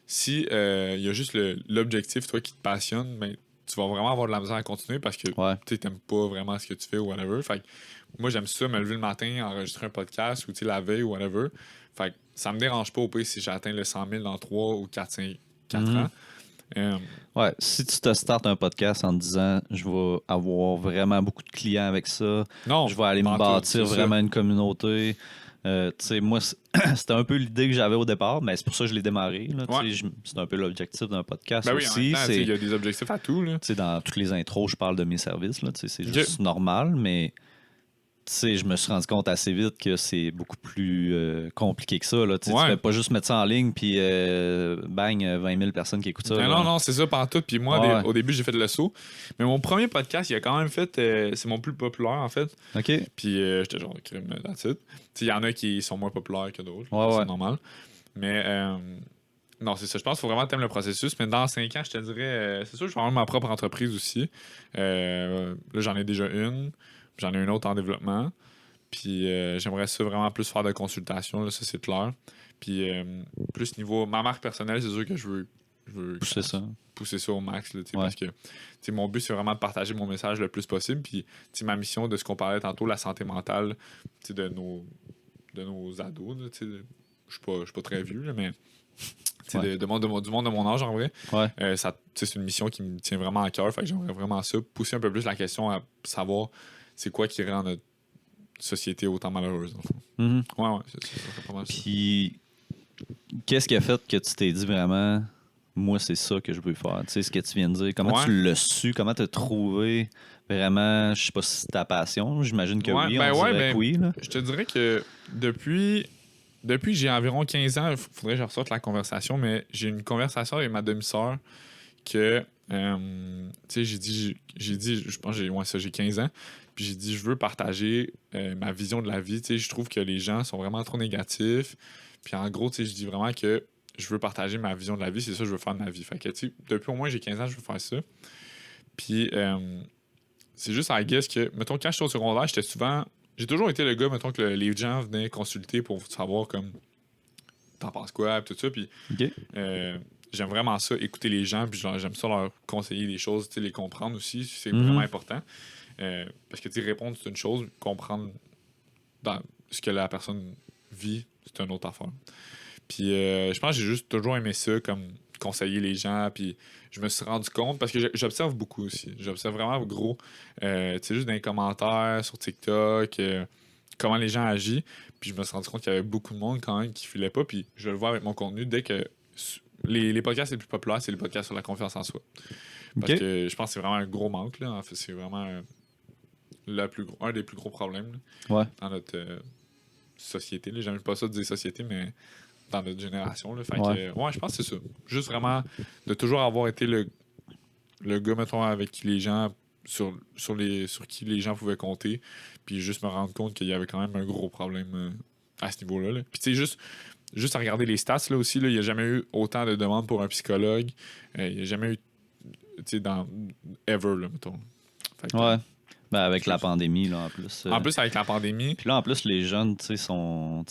Si il y a juste l'objectif, toi, qui te passionne, ben, tu vas vraiment avoir de la misère à continuer parce que tu n'aimes pas vraiment ce que tu fais ou whatever. Fait que, moi, j'aime ça, me lever le matin, enregistrer un podcast ou la veille ou whatever. Fait que, ça me dérange pas au pire si j'atteins le 100 000 dans 3 ou 4 ans. Si tu te startes un podcast en te disant je vais avoir vraiment beaucoup de clients avec ça, je vais aller me bâtir vraiment une communauté. Moi, c'était un peu l'idée que j'avais au départ, mais c'est pour ça que je l'ai démarré. Là, c'est un peu l'objectif d'un podcast aussi. Il y a des objectifs à tout. Là. Dans toutes les intros, je parle de mes services. Là, c'est juste normal, mais je me suis rendu compte assez vite que c'est beaucoup plus compliqué que ça. Là, Tu fais pas juste mettre ça en ligne puis bang, 20 000 personnes qui écoutent ça. Non, c'est ça partout. Puis moi, au début, j'ai fait le saut. Mais mon premier podcast, il a quand même fait... c'est mon plus populaire, en fait. OK. Puis j'étais genre, that's it. Il y en a qui sont moins populaires que d'autres. C'est normal. Mais... non, c'est ça. Je pense qu'il faut vraiment t'aimer le processus. Mais dans 5 ans, je te dirais... c'est sûr, je vais avoir ma propre entreprise aussi. Là, j'en ai déjà une. J'en ai une autre en développement. Puis j'aimerais ça vraiment plus faire de consultation, là, ça c'est clair. Puis plus niveau ma marque personnelle, c'est sûr que je veux pousser ça au max. Là, parce que mon but, c'est vraiment de partager mon message le plus possible. Puis ma mission de ce qu'on parlait tantôt, la santé mentale de nos ados. Je suis pas très vieux, là, mais du monde de mon âge en vrai. C'est une mission qui me tient vraiment à cœur. Fait que j'aimerais vraiment ça, pousser un peu plus la question à savoir c'est quoi qui rend notre société autant malheureuse. Mm-hmm. C'est pas mal ça. Puis, qu'est-ce qui a fait que tu t'es dit vraiment, moi, c'est ça que je veux faire? Tu sais, ce que tu viens de dire. Comment tu l'as su? Comment tu as trouvé vraiment, je sais pas si c'est ta passion? J'imagine que oui, on dirait que oui. Là. Je te dirais que depuis depuis j'ai environ 15 ans, il faudrait que je ressorte la conversation, mais j'ai une conversation avec ma demi-sœur que, tu sais, j'ai dit, je pense que j'ai 15 ans, puis j'ai dit, je veux partager ma vision de la vie. Tu sais, je trouve que les gens sont vraiment trop négatifs. Puis en gros, tu sais, je dis vraiment que je veux partager ma vision de la vie, c'est ça que je veux faire de ma vie. Fait que, tu sais, depuis au moins j'ai 15 ans, je veux faire ça. Puis, c'est juste, I guess, que, mettons, quand j'étais au secondaire, j'ai toujours été le gars, mettons, que les gens venaient consulter pour savoir, comme, t'en penses quoi, puis tout ça. Puis, j'aime vraiment ça, écouter les gens, puis j'aime ça leur conseiller des choses, tu sais, les comprendre aussi, c'est vraiment important. Parce que, tu sais, répondre, c'est une chose, comprendre dans ce que la personne vit, c'est une autre affaire. Puis, je pense que j'ai juste toujours aimé ça, comme conseiller les gens, puis je me suis rendu compte, parce que j'observe beaucoup aussi, j'observe vraiment gros, tu sais, juste dans les commentaires, sur TikTok, comment les gens agissent, puis je me suis rendu compte qu'il y avait beaucoup de monde quand même qui filait pas, puis je le vois avec mon contenu, dès que les podcasts les plus populaires, c'est les podcasts sur la confiance en soi. Parce que je pense que c'est vraiment un gros manque, là. En fait, c'est vraiment un des plus gros problèmes là, dans notre société. J'aime pas ça de dire société, mais dans notre génération. Là. Fait que, je pense que c'est ça. Juste vraiment de toujours avoir été le gars, mettons, avec qui les gens, sur qui les gens pouvaient compter, puis juste me rendre compte qu'il y avait quand même un gros problème à ce niveau-là. Là. Puis tu sais, juste à regarder les stats là aussi, il n'y a jamais eu autant de demandes pour un psychologue. Il n'y a jamais eu, tu sais, dans ever, là, mettons. Fait que, ben avec la pandémie, là, en plus. En plus, avec la pandémie. Puis là, en plus, les jeunes, tu sais,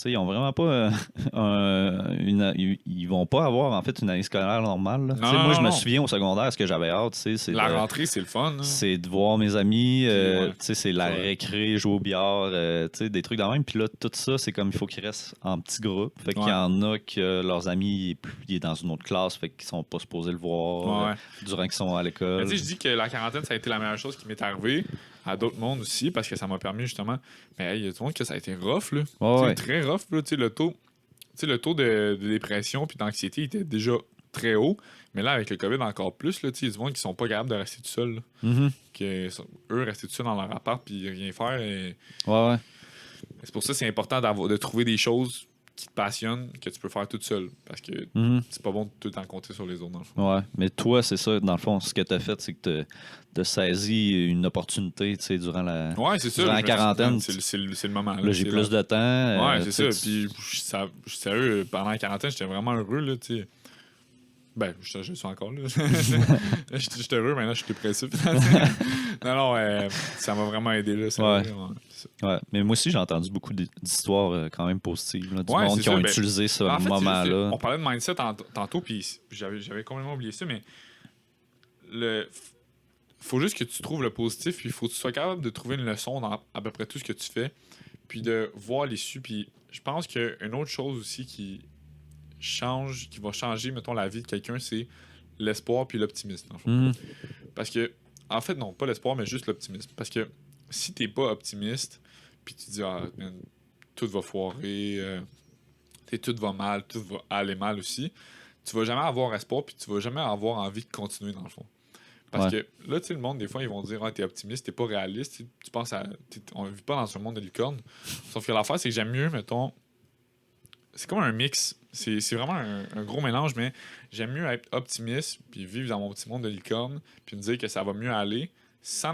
ils ont vraiment pas ils vont pas avoir, en fait, une année scolaire normale. Là. Non, moi, je me souviens au secondaire, ce que j'avais hâte, tu sais, c'est... La rentrée, c'est le fun. Hein. C'est de voir mes amis, tu sais, c'est la récré, jouer au billard, tu sais, des trucs de même. Puis là, tout ça, c'est comme il faut qu'ils restent en petits groupes. Fait qu'il y en a que leurs amis, ils sont dans une autre classe, fait qu'ils sont pas supposés le voir durant qu'ils sont à l'école. Tu sais, je dis que la quarantaine, ça a été la meilleure chose qui m'est arrivée. À d'autres mondes aussi, parce que ça m'a permis justement. Mais il y a tout le monde que ça a été rough, là. Très rough, là. Le taux de dépression puis d'anxiété était déjà très haut. Mais là, avec le COVID, encore plus, là, il y a du monde qui sont pas capables de rester tout seuls. Eux, rester tout seuls dans leur appart puis rien faire. Et... C'est pour ça que c'est important de trouver des choses qui te passionnent, que tu peux faire toute seule. Parce que c'est pas bon de tout le temps compter sur les autres, dans le fond. Ouais, mais toi, c'est ça, dans le fond, ce que tu as fait, c'est que tu as saisi une opportunité, tu sais, durant la quarantaine. C'est le moment. Là, j'ai plus de temps. Ouais, c'est ça. Puis, sérieux, pendant la quarantaine, j'étais vraiment heureux, là, tu sais. Ben, je suis encore là. J'étais heureux, maintenant, je suis dépressif. Non, ça m'a vraiment aidé, là. Ouais, mais moi aussi, j'ai entendu beaucoup d'histoires quand même positives, là, du monde qui ont utilisé ce moment-là. On parlait de mindset tantôt, puis j'avais complètement oublié ça, mais faut juste que tu trouves le positif, puis il faut que tu sois capable de trouver une leçon dans à peu près tout ce que tu fais, puis de voir l'issue. Puis je pense qu'une autre chose aussi qui va changer, mettons, la vie de quelqu'un, c'est l'espoir puis l'optimisme. Parce que, en fait, non, pas l'espoir, mais juste l'optimisme. Parce que si t'es pas optimiste, puis tu dis, tout va foirer, tout va mal, tout va aller mal aussi, tu vas jamais avoir espoir, puis tu vas jamais avoir envie de continuer, dans le fond. Parce que là, tu sais, le monde, des fois, ils vont dire, t'es optimiste, t'es pas réaliste, tu penses on vit pas dans un monde de licorne. Sauf que l'affaire, c'est que j'aime mieux, mettons, c'est comme un mix. C'est vraiment un gros mélange, mais j'aime mieux être optimiste, puis vivre dans mon petit monde de licorne, puis me dire que ça va mieux aller, sans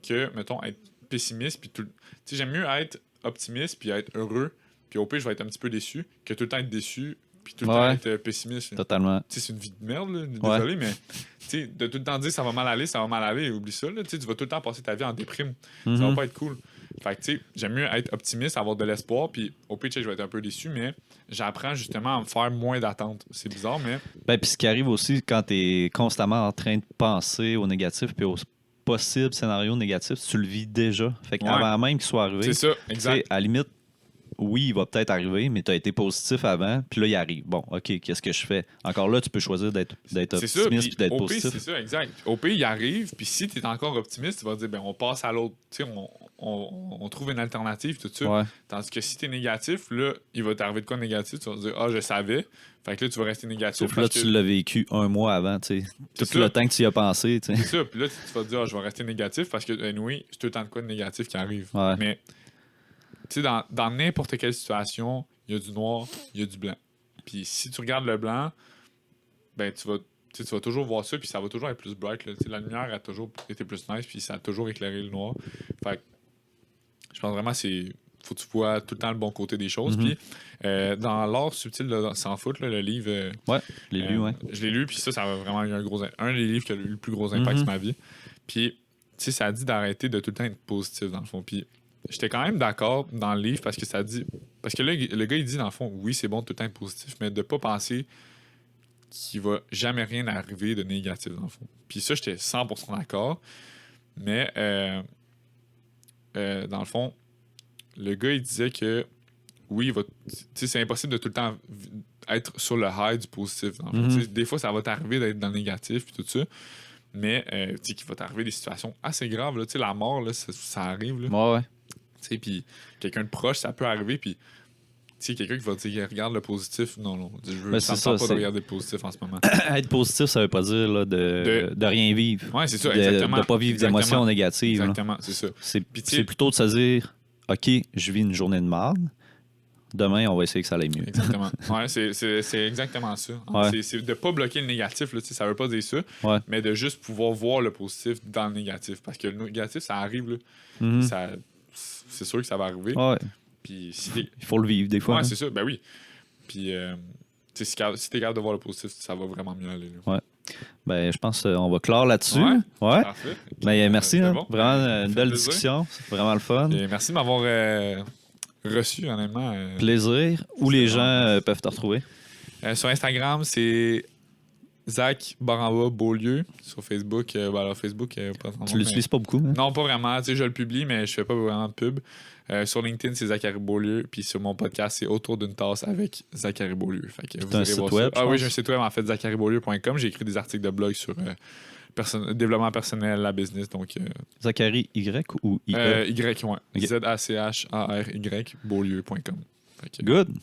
que, mettons, être pessimiste, puis tout. Tu sais, j'aime mieux être optimiste, puis être heureux, puis au pire, je vais être un petit peu déçu, que tout le temps être déçu, puis tout le temps être pessimiste. Totalement. Tu sais, c'est une vie de merde, là, désolé, mais tu sais, de tout le temps dire ça va mal aller, oublie ça, là, tu sais, tu vas tout le temps passer ta vie en déprime. Ça va pas être cool. Fait que, tu sais, j'aime mieux être optimiste, avoir de l'espoir, puis au pire, je vais être un peu déçu, mais j'apprends justement à me faire moins d'attentes. C'est bizarre, mais... Ben, puis ce qui arrive aussi quand t'es constamment en train de penser au négatif, puis au possible scénario négatif, tu le vis déjà. Fait qu'avant même qu'il soit arrivé, c'est ça, exact. À la limite, oui, il va peut-être arriver, mais tu as été positif avant, puis là, il arrive. Bon, OK, qu'est-ce que je fais? Encore là, tu peux choisir d'être optimiste puis d'être positif. C'est ça, exact. Au pire, il arrive, puis si tu es encore optimiste, tu vas dire, ben on passe à l'autre. Tu sais, on trouve une alternative, tout ça. Tandis que si tu es négatif, là, il va t'arriver de quoi de négatif? Tu vas dire, je savais. Fait que là, tu vas rester négatif. Sauf là, tu l'as vécu un mois avant, tu sais. Tout le temps que tu y as pensé, tu sais. C'est ça, puis là, tu vas te dire, je vais rester négatif parce que, anyway, c'est tout le temps de quoi de négatif qui arrive. Mais... Tu sais, dans n'importe quelle situation, il y a du noir, il y a du blanc. Puis si tu regardes le blanc, ben tu vas toujours voir ça, puis ça va toujours être plus bright. Là. La lumière a toujours été plus nice, puis ça a toujours éclairé le noir. Fait que je pense vraiment que faut que tu vois tout le temps le bon côté des choses. Puis dans L'art subtil de s'en foutre, là, le livre. Ouais, je l'ai lu, ouais. Je l'ai lu, puis ça a vraiment eu un des livres qui a eu le plus gros impact sur ma vie. Puis, tu sais, ça dit d'arrêter de tout le temps être positif, dans le fond. Puis, j'étais quand même d'accord dans le livre parce que ça dit. Parce que là, le gars, il dit, dans le fond, oui, c'est bon de tout le temps être positif, mais de pas penser qu'il va jamais rien arriver de négatif, dans le fond. Puis ça, j'étais 100% d'accord. Mais, dans le fond, le gars, il disait que oui, c'est impossible de tout le temps être sur le high du positif. Dans le fond. Des fois, ça va t'arriver d'être dans le négatif puis tout ça. Mais qu'il va t'arriver des situations assez graves. Là, la mort, là, ça arrive. Là. Ouais. Puis quelqu'un de proche, ça peut arriver. Puis quelqu'un qui va dire regarde le positif. Non. Je veux pas de regarder le positif en ce moment. Être positif, ça veut pas dire là, de rien vivre. Ouais, c'est ça, exactement. De pas vivre d'émotions négatives. Exactement, c'est ça. C'est plutôt de se dire OK, je vis une journée de marde. Demain, on va essayer que ça aille mieux. Exactement. Ouais, c'est exactement ça. Ouais. C'est de pas bloquer le négatif, là, ça veut pas dire ça, mais de juste pouvoir voir le positif dans le négatif. Parce que le négatif, ça arrive. Là. C'est sûr que ça va arriver. Ouais. Puis, il faut le vivre des fois. Ouais, c'est ça. Ben oui. Puis, si t'es capable de voir le positif, ça va vraiment mieux aller. Là. Ouais. Ben, je pense qu'on va clore là-dessus. Ouais. Parfait. Ben, merci. Bon. Vraiment une belle discussion. C'est vraiment le fun. Et merci de m'avoir reçu, honnêtement. Plaisir. Où les gens peuvent te retrouver? Sur Instagram, c'est Zach Baramba Beaulieu. Sur Facebook, Facebook, pas vraiment. Tu l'utilises pas beaucoup? Hein? Non, pas vraiment. Je le publie, mais je fais pas vraiment de pub. Sur LinkedIn, c'est Zachary Beaulieu. Puis sur mon podcast, c'est Autour d'une tasse avec Zachary Beaulieu. Fait que vous un site web? Oui, j'ai un site web, en fait, zacharybaulieu.com. J'ai écrit des articles de blog sur développement personnel, la business. Donc, Zachary Y ou Y, ouais. Okay. ZACHARY Beaulieu.com. Good.